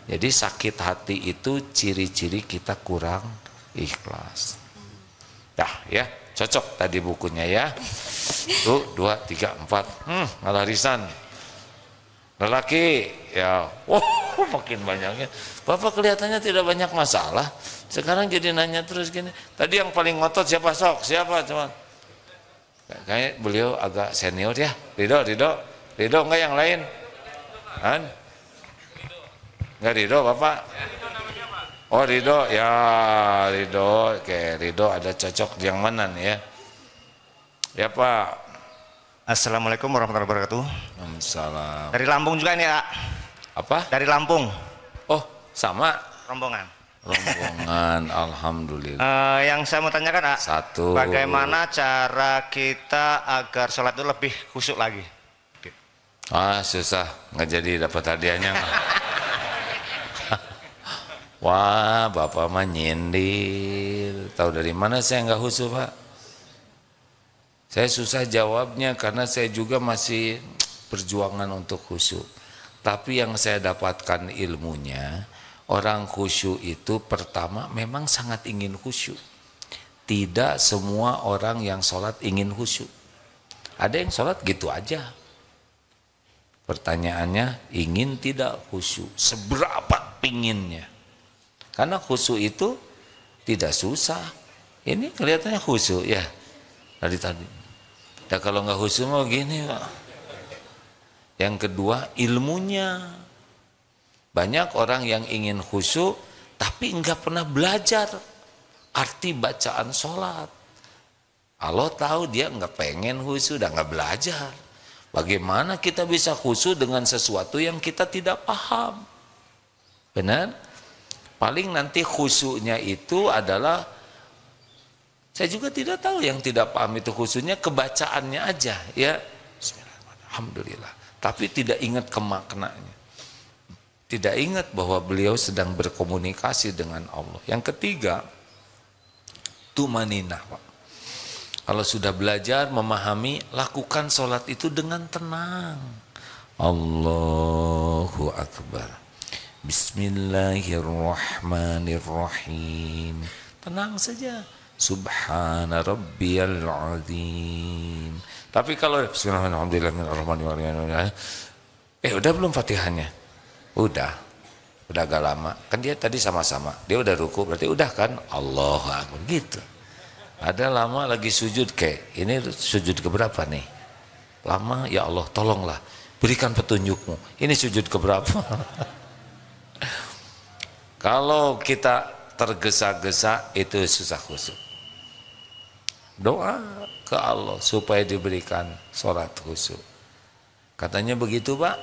Jadi sakit hati itu ciri-ciri kita kurang ikhlas. Dah ya, cocok tadi bukunya ya. Tuh 2, 3, 4. Ngalah risan. Lelaki ya, makin banyaknya. Bapak kelihatannya tidak banyak masalah. Sekarang jadi nanya terus gini. Tadi yang paling ngotot siapa sok? Siapa teman? Kayaknya beliau agak senior ya. Ridho enggak yang lain? Kan? Enggak Ridho Bapak? Oh Ridho, ya Ridho. Oke, Ridho ada cocok yang mana nih ya? Ya Pak.
Assalamualaikum warahmatullahi wabarakatuh.
Waalaikumsalam.
Dari Lampung juga ini Kak.
Apa?
Dari Lampung.
Oh sama.
Rombongan.
Rombongan, alhamdulillah.
Yang saya mau tanyakan Kak,
Satu.
bagaimana cara kita agar sholat itu lebih khusyuk lagi?
Susah, nggak jadi dapat hadiahnya. Wah, Bapak mah nyindir. Tahu dari mana saya nggak khusyuk Pak? Saya susah jawabnya karena saya juga masih perjuangan untuk khusyuk. Tapi yang saya dapatkan ilmunya, orang khusyuk itu pertama memang sangat ingin khusyuk. Tidak semua orang yang sholat ingin khusyuk. Ada yang sholat gitu aja. Pertanyaannya, ingin tidak khusyuk? Seberapa pinginnya? Karena khusyuk itu tidak susah. Ini kelihatannya khusyuk ya dari tadi. Ya kalau nggak khusyuk mau gini Pak. Yang kedua, ilmunya. Banyak orang yang ingin khusyuk tapi nggak pernah belajar arti bacaan sholat. Allah tahu dia nggak pengen khusyuk, udah nggak belajar. Bagaimana kita bisa khusyuk dengan sesuatu yang kita tidak paham? Benar? Paling nanti khusyuknya itu adalah, saya juga tidak tahu yang tidak paham itu khusyuknya kebacaannya aja ya. Bismillahirrahmanirrahim. Alhamdulillah. Tapi tidak ingat kemaknanya. Tidak ingat bahwa beliau sedang berkomunikasi dengan Allah. Yang ketiga, tumaninah Pak. Kalau sudah belajar memahami, lakukan sholat itu dengan tenang. Allahu Akbar. Bismillahirrahmanirrahim. Tenang saja. Subhana rabbiyal azim. Tapi kalau bismillahirrahmanirrahim, udah belum Fatihahnya? Udah agak lama. Kan dia tadi sama-sama. Dia udah ruku, berarti udah kan? Allahu Akbar gitu. Ada lama lagi sujud kayak ini, sujud keberapa nih? Lama, ya Allah tolonglah berikan petunjukmu. Ini sujud keberapa? Kalau kita tergesa-gesa itu susah khusyuk. Doa ke Allah supaya diberikan sholat khusyuk. Katanya begitu Pak.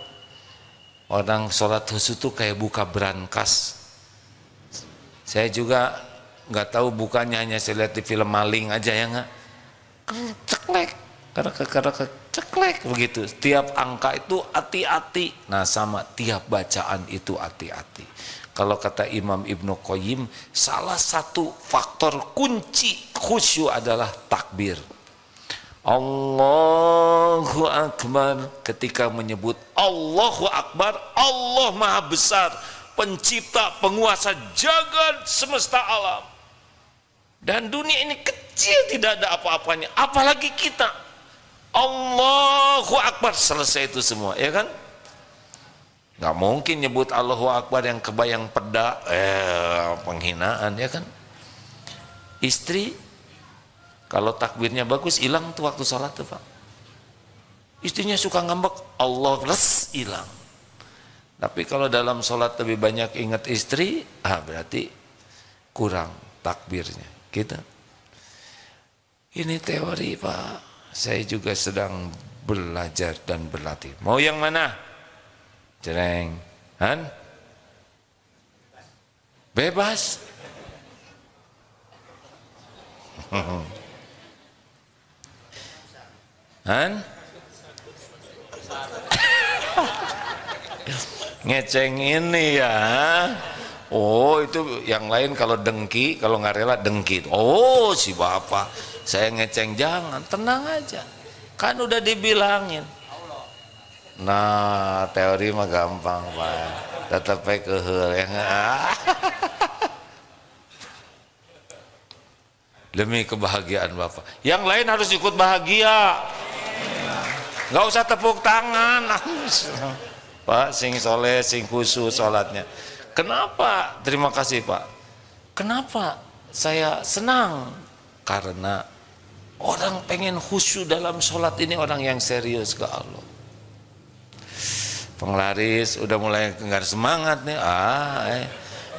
Orang sholat khusyuk itu kayak buka berangkas. Saya juga nggak tahu bukannya, hanya saya lihat di film maling aja ya nggak, ceklek, ceklek begitu. Tiap angka itu hati-hati. Nah sama tiap bacaan itu hati-hati. Kalau kata Imam Ibnu Qayyim, salah satu faktor kunci khusyuk adalah takbir. Allahu Akbar. Ketika menyebut Allahu Akbar, Allah Maha Besar, pencipta, penguasa jagat semesta alam. Dan dunia ini kecil, tidak ada apa-apanya, apalagi kita. Allahu Akbar, selesai itu semua, ya kan? Nggak mungkin nyebut Allahu Akbar yang kebayang peda, penghinaan, ya kan? Istri, kalau takbirnya bagus, hilang tuh waktu sholat tuh Pak. Istrinya suka ngambek, Allah les, hilang. Tapi kalau dalam sholat lebih banyak ingat istri, berarti kurang takbirnya. Gitu. Ini teori Pak. Saya juga sedang belajar dan berlatih. Mau yang mana? Jereng. Han? Bebas. Han? Ngeceng ini ya. Oh itu yang lain kalau dengki, kalau nggak rela dengki. Oh si bapak, saya ngeceng, jangan, tenang aja. Kan udah dibilangin. Nah teori mah gampang Pak. Tetap baik kehel ya. Demi kebahagiaan bapak. Yang lain harus ikut bahagia. Nggak usah tepuk tangan. Pak sing soleh, sing khusyuk sholatnya. Kenapa? Terima kasih Pak. Kenapa saya senang? Karena orang pengen khusyuk dalam sholat ini, orang yang serius ke Allah. Penglaris udah mulai nggak semangat nih.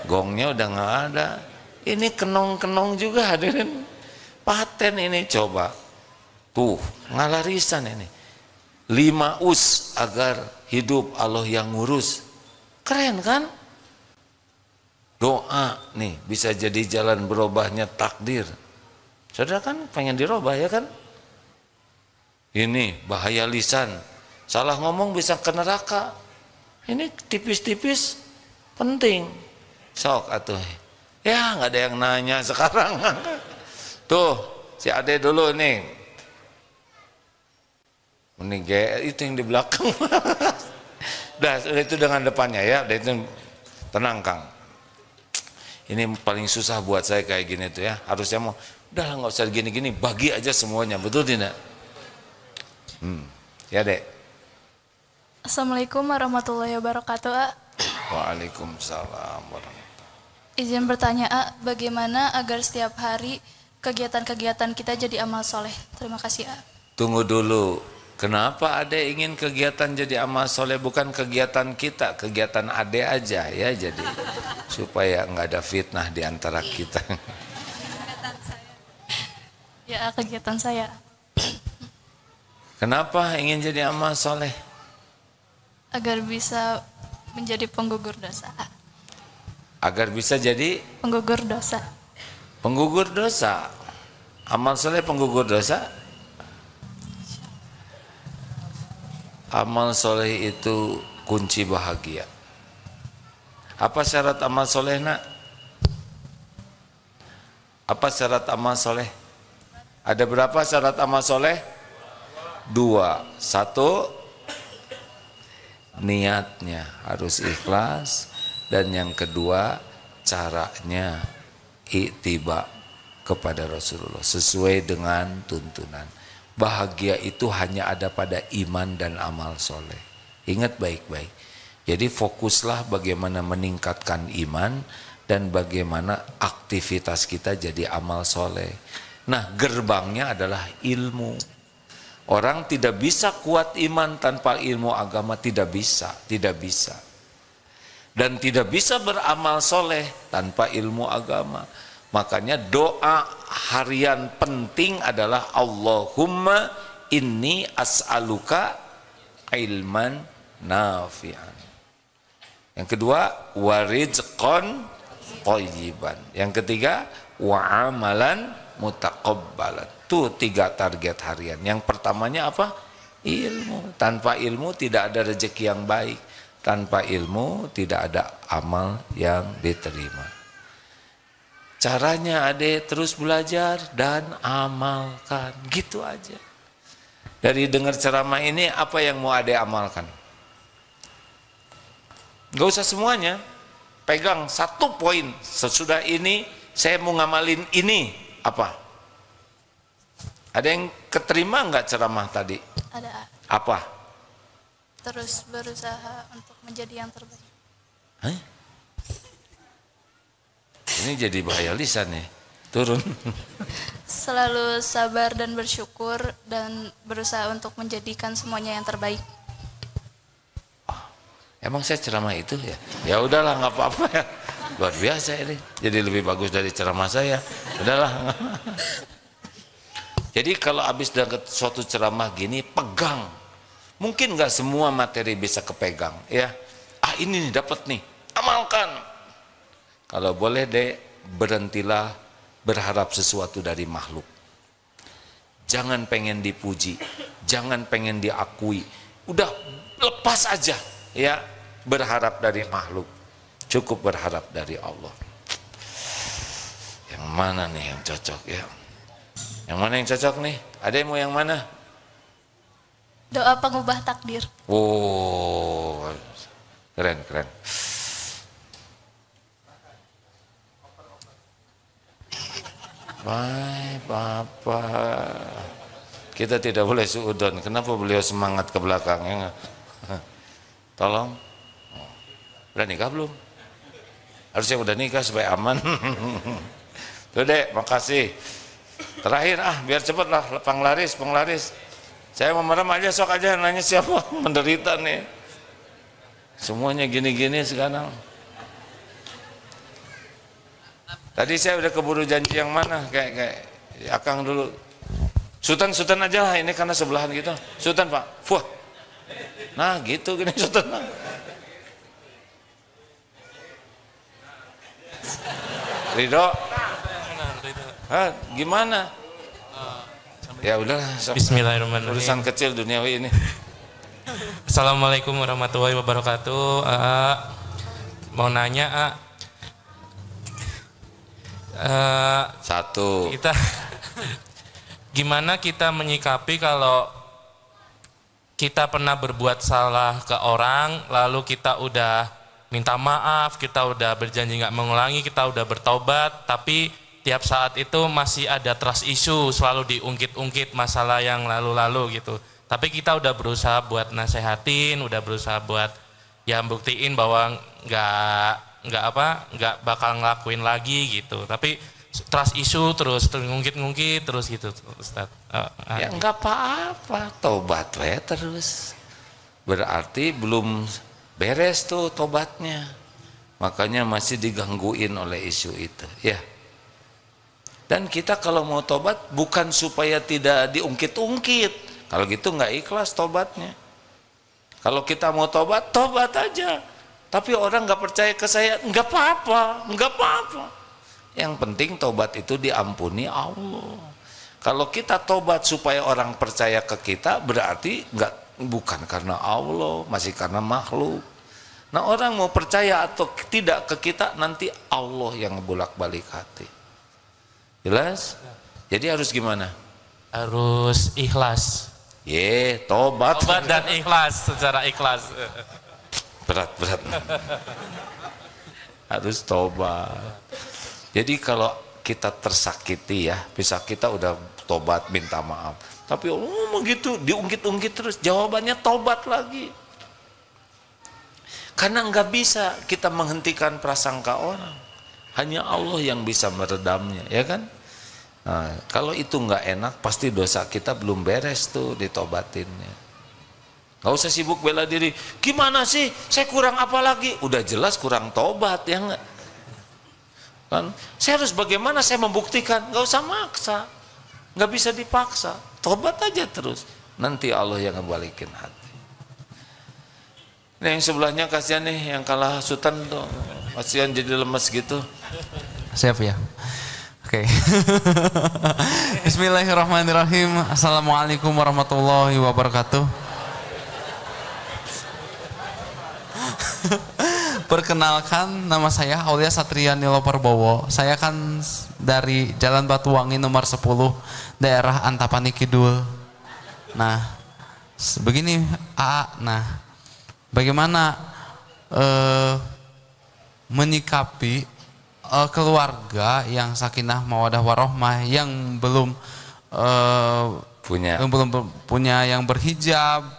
Gongnya udah nggak ada. Ini kenong-kenong juga hadirin. Paten ini coba. Tuh ngalarisan ini. 5 us agar hidup Allah yang ngurus. Keren kan? Doa nih bisa jadi jalan berubahnya takdir. Saudara kan pengen dirubah ya kan? Ini bahaya lisan. Salah ngomong bisa ke neraka. Ini tipis-tipis penting. Sok atuh. Ya nggak ada yang nanya sekarang. Tuh si Ade dulu nih. Ini itu yang di belakang. Udah itu dengan depannya ya. Udah itu tenang Kang. Ini paling susah buat saya kayak gini tuh ya. Harusnya mau, udahlah nggak usah gini-gini, bagi aja semuanya, betul tidak? Ya Dek.
Assalamualaikum warahmatullahi wabarakatuh, A.
Waalaikumsalam warahmatullahi.
Izin bertanya, A, bagaimana agar setiap hari kegiatan-kegiatan kita jadi amal soleh? Terima kasih, A.
Tunggu dulu. Kenapa Ade ingin kegiatan jadi amal soleh, bukan kegiatan kita, kegiatan Ade aja ya, jadi supaya nggak ada fitnah di antara kita.
Ya, A, kegiatan saya.
Kenapa ingin jadi amal soleh?
Agar bisa menjadi penggugur dosa, A.
Agar bisa jadi
Penggugur dosa.
penggugur dosa. Amal soleh penggugur dosa. Amal soleh itu kunci bahagia. Apa syarat amal soleh, nak? Apa syarat amal soleh? Ada berapa syarat amal soleh? 2. 1, niatnya harus ikhlas, dan yang kedua caranya ittiba kepada Rasulullah sesuai dengan tuntunan. Bahagia itu hanya ada pada iman dan amal soleh. Ingat baik-baik. Jadi fokuslah bagaimana meningkatkan iman dan bagaimana aktivitas kita jadi amal soleh. Nah, gerbangnya adalah ilmu. Orang tidak bisa kuat iman tanpa ilmu agama, tidak bisa. Dan tidak bisa beramal soleh tanpa ilmu agama. Makanya doa harian penting adalah Allahumma inni as'aluka ilman nafi'an. Yang kedua, warizqan thayyiban. Yang ketiga, wa amalan mutaqabbalan. Tuh 3 target harian. Yang pertamanya apa? Ilmu. Tanpa ilmu tidak ada rezeki yang baik. Tanpa ilmu tidak ada amal yang diterima. Caranya Ade terus belajar dan amalkan. Gitu aja. Dari dengar ceramah ini apa yang mau Ade amalkan? Gak usah semuanya. Pegang 1 poin. Sesudah ini saya mau ngamalin ini. Apa? Ada yang keterima nggak ceramah tadi?
Ada, A.
Apa?
Terus berusaha untuk menjadi yang terbaik.
Hah? Ini jadi bahaya lisan nih. Turun.
Selalu sabar dan bersyukur dan berusaha untuk menjadikan semuanya yang terbaik.
Emang saya ceramah itu ya? Ya udahlah, nggak apa-apa ya. Luar biasa ini. Jadi lebih bagus dari ceramah saya. Udahlah. Jadi kalau habis dari suatu ceramah gini, pegang. Mungkin nggak semua materi bisa kepegang, ya. Ah, ini nih dapat nih, amalkan. Kalau boleh deh, berhentilah berharap sesuatu dari makhluk. Jangan pengen dipuji, jangan pengen diakui. Udah lepas aja, ya. Berharap dari makhluk. Cukup berharap dari Allah. Yang mana nih yang cocok, ya? Yang mana yang cocok nih? Ada yang mau yang mana?
Doa pengubah takdir.
Oh, keren. Baik, Bapak. Kita tidak boleh suudon. Kenapa beliau semangat ke belakang? Ya? Tolong. Udah nikah belum? Harusnya udah nikah supaya aman. Tuh dek, makasih. Terakhir biar cepet lah, penglaris. Saya mau merem aja, sok aja nanya siapa menderita nih. Semuanya gini-gini sekarang. Tadi saya udah keburu janji yang mana, kayak Akang dulu. Sultan aja lah, ini karena sebelahan gitu. Sultan Pak, fuh. Nah gitu gini Sultan. Ridho. Hah, gimana? Ya udah,
Bismillahirrahmanirrahim.
urusan kecil duniawi ini.
Assalamualaikum warahmatullahi wabarakatuh. Mau nanya,
Satu.
gimana kita menyikapi kalau kita pernah berbuat salah ke orang, lalu kita udah minta maaf, kita udah berjanji nggak mengulangi, kita udah bertobat, tapi tiap saat itu masih ada trust issue, selalu diungkit-ungkit masalah yang lalu-lalu gitu. Tapi kita udah berusaha buat nasehatin, udah berusaha buat ya buktiin bahwa nggak bakal ngelakuin lagi gitu. Tapi trust issue terus ngungkit terus gitu, Ustaz.
Ya nggak apa-apa, tobat we terus. Berarti belum beres tuh tobatnya. Makanya masih digangguin oleh isu itu, ya. Dan kita kalau mau tobat bukan supaya tidak diungkit-ungkit. Kalau gitu nggak ikhlas tobatnya. Kalau kita mau tobat, tobat aja. Tapi orang nggak percaya ke saya, nggak apa-apa, nggak apa-apa. Yang penting tobat itu diampuni Allah. Kalau kita tobat supaya orang percaya ke kita, berarti bukan karena Allah, masih karena makhluk. Nah, orang mau percaya atau tidak ke kita, nanti Allah yang bolak-balik hati. Jelas? Jadi harus gimana?
Harus ikhlas.
Tobat.
Tobat dan ikhlas, secara ikhlas.
Berat. Harus tobat. Jadi kalau kita tersakiti ya, bisa kita udah tobat minta maaf. Tapi begitu diungkit-ungkit terus, jawabannya tobat lagi. Karena nggak bisa kita menghentikan prasangka orang. Hanya Allah yang bisa meredamnya, ya kan? Nah, kalau itu nggak enak, pasti dosa kita belum beres tuh ditobatinnya. Nggak usah sibuk bela diri. Gimana sih? Saya kurang apa lagi? Udah jelas kurang tobat, ya nggak? Kan? Saya harus bagaimana saya membuktikan? Nggak usah maksa, nggak bisa dipaksa. Tobat aja terus. Nanti Allah yang ngebalikin hati. Nah, yang sebelahnya kasihan nih, yang kalah Sultan tuh, kasihan jadi lemes gitu.
Siap ya. Oke. Bismillahirrahmanirrahim. Assalamualaikum warahmatullahi wabarakatuh. Perkenalkan, nama saya Aulia Satria Niloparbowo. Saya kan dari Jalan Batuwangi nomor 10, daerah Antapani Kidul. Nah, begini nah, bagaimana menyikapi keluarga yang sakinah mawadah warohmah yang belum punya yang berhijab,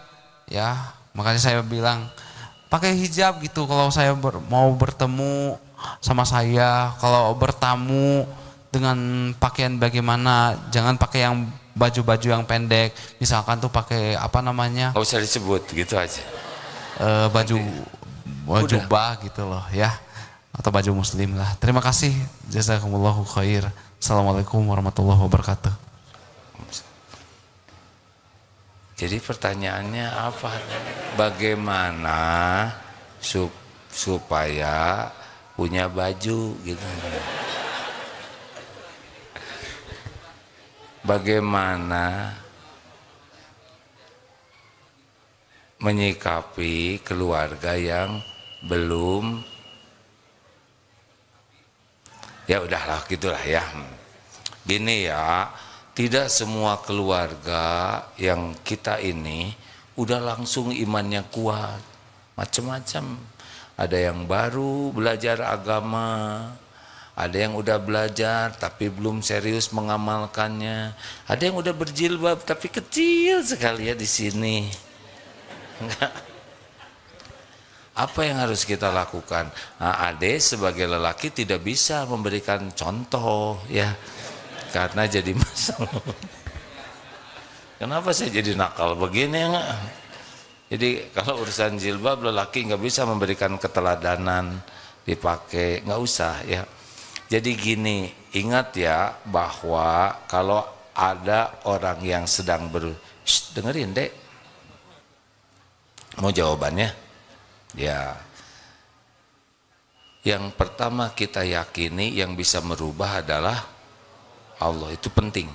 ya. Makanya saya bilang pakai hijab gitu kalau saya mau bertemu sama saya. Kalau bertamu dengan pakaian bagaimana, jangan pakai yang baju-baju yang pendek, misalkan tuh pakai apa namanya,
nggak usah disebut gitu aja,
baju jubah gitu loh ya, atau baju muslim lah. Terima kasih, jazakumullahu khair. Assalamualaikum warahmatullahi wabarakatuh.
Jadi pertanyaannya apa? Bagaimana supaya punya baju gitu? Bagaimana menyikapi keluarga yang belum, ya udahlah gitulah ya. Gini ya, tidak semua keluarga yang kita ini udah langsung imannya kuat, macam-macam. Ada yang baru belajar agama, ada yang udah belajar tapi belum serius mengamalkannya, ada yang udah berjilbab tapi kecil sekali ya di sini. Apa yang harus kita lakukan? Nah, Ade sebagai lelaki tidak bisa memberikan contoh ya, karena jadi masalah. Kenapa saya jadi nakal begini ya? Jadi kalau urusan jilbab lelaki nggak bisa memberikan keteladanan dipakai, nggak usah ya. Jadi gini, ingat ya bahwa kalau ada orang yang sedang dengerin dek, mau jawabannya? Ya, yang pertama kita yakini yang bisa merubah adalah Allah. Itu penting.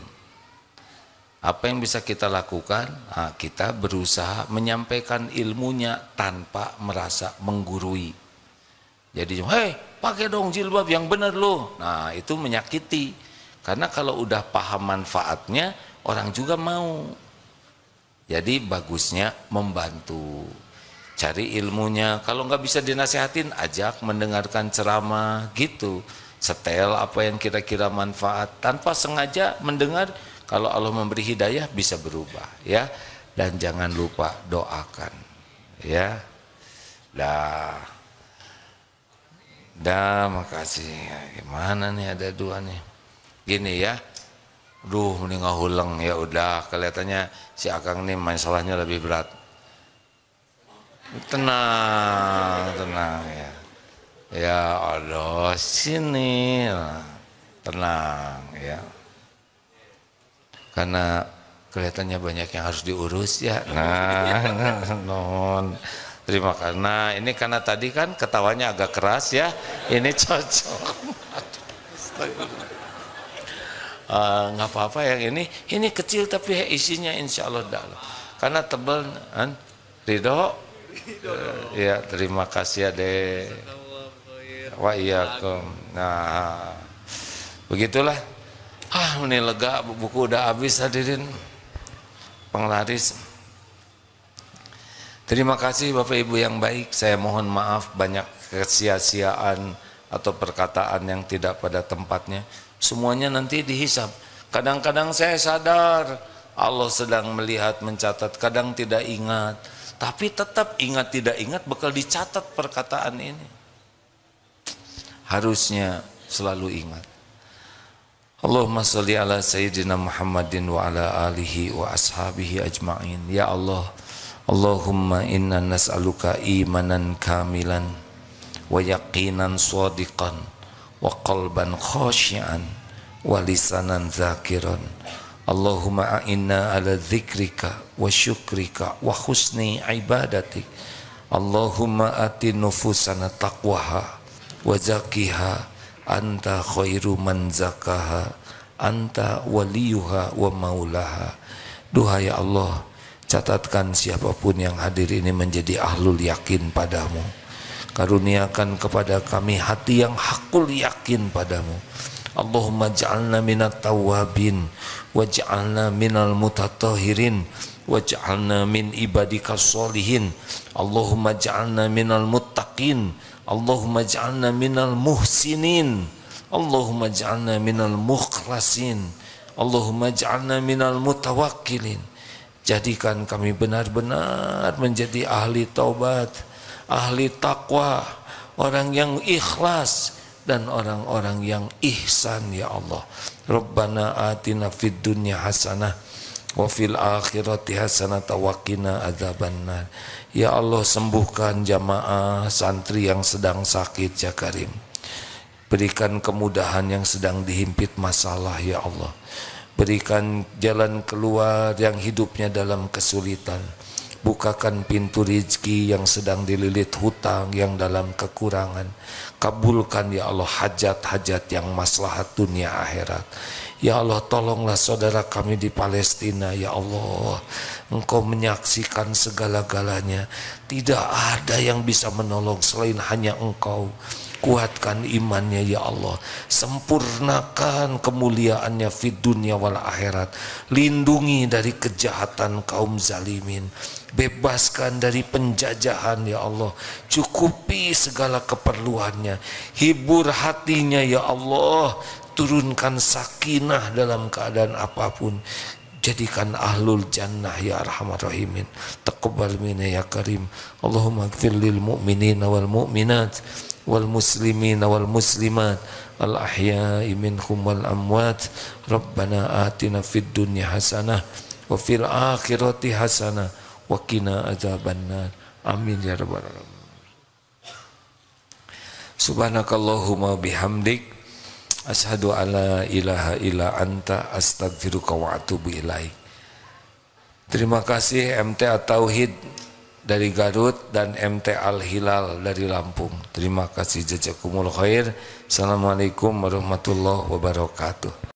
Apa yang bisa kita lakukan? Nah, kita berusaha menyampaikan ilmunya tanpa merasa menggurui. Jadi, hei pakai dong jilbab yang benar loh. Nah, itu menyakiti. Karena kalau udah paham manfaatnya, orang juga mau. Jadi bagusnya membantu. Cari ilmunya. Kalau nggak bisa dinasihatin, ajak mendengarkan ceramah gitu. Setel apa yang kira-kira manfaat. Tanpa sengaja mendengar, kalau Allah memberi hidayah bisa berubah ya. dan jangan lupa doakan ya. Makasih. Gimana nih, ada dua nih gini ya. Mending ngahuleng ya. Udah kelihatannya si Akang nih masalahnya lebih berat. Tenang ya. Ya Allah, sini tenang ya. Karena kelihatannya banyak yang harus diurus ya. Terima kasih. Ini karena tadi kan ketawanya agak keras ya. Ini cocok. Nggak apa-apa yang ini kecil tapi isinya insya Allah dalam. Karena tebal, Ridho. Ya terima kasih Ade. Wa iyyakum. Nah, begitulah. Ini lega, buku udah habis hadirin penglaris. Terima kasih Bapak Ibu yang baik. Saya mohon maaf banyak kesia-siaan atau perkataan yang tidak pada tempatnya. Semuanya nanti dihisab. Kadang-kadang saya sadar Allah sedang melihat, mencatat, kadang tidak ingat. Tapi tetap ingat tidak ingat bakal dicatat perkataan ini. Harusnya selalu ingat. Allahumma sholli ala sayyidina Muhammadin wa ala alihi wa ashabihi ajma'in. Ya Allah, Allahumma inna nas'aluka imanan kamilan wa yaqinan shadiqan wa qalban khashi'an wa lisanan zakiran. Allahumma a'inna ala dzikrika wa syukrika wa husni ibadatik. Allahumma ati nufusana taqwaha wa zakiha anta khairu man zakaha anta waliyuha wa maulaha. Duhai Allah, catatkan siapapun yang hadir ini menjadi ahlul yakin padamu. Karuniakan kepada kami hati yang hakul yakin padamu. Allahumma ja'alna minat tawabin waj'alna minal mutatahhirin waj'alna min ibadika sholihin. Allahumma ja'alna minal muttaqin. Allahumma ja'alna minal muhsinin. Allahumma ja'alna minal mukhlasin. Allahumma ja'alna minal mutawakkilin. Jadikan kami benar-benar menjadi ahli taubat, ahli takwa, orang yang ikhlas dan orang-orang yang ihsan ya Allah. Rabbana atina fid dunya hasanah wa fil akhirati hasanah wa qina adzabannar. Ya Allah, sembuhkan jamaah santri yang sedang sakit ya Karim. Berikan kemudahan yang sedang dihimpit masalah ya Allah. Berikan jalan keluar yang hidupnya dalam kesulitan. Bukakan pintu rizki yang sedang dililit hutang, yang dalam kekurangan. Kabulkan ya Allah hajat-hajat yang maslahat dunia akhirat. Ya Allah, tolonglah saudara kami di Palestina ya Allah. Engkau menyaksikan segala-galanya. Tidak ada yang bisa menolong selain hanya Engkau. Kuatkan imannya ya Allah. Sempurnakan kemuliaannya fid dunia wal akhirat. Lindungi dari kejahatan kaum zalimin. Bebaskan dari penjajahan ya Allah. Cukupi segala keperluannya. Hibur hatinya ya Allah. Turunkan sakinah dalam keadaan apapun. Jadikan ahlul jannah ya arhamar rahimin. Taqabbal minna ya karim. Allahumma ighfir lil mu'minina wal mu'minat wal muslimina wal muslimat al ahya'i minhum wal amwat. Rabbana atina fid dunya hasanah wa fil akhirati hasanah wa qina adzabannar. Amin ya rabbal alamin. Subhanakallahumma bihamdik asyhadu alla ilaha illa anta astaghfiruka wa atubu ilaik. Terima kasih MT At-Tauhid dari Garut dan MT Al-Hilal dari Lampung. Terima kasih, jazakumullah khair. Assalamualaikum warahmatullahi wabarakatuh.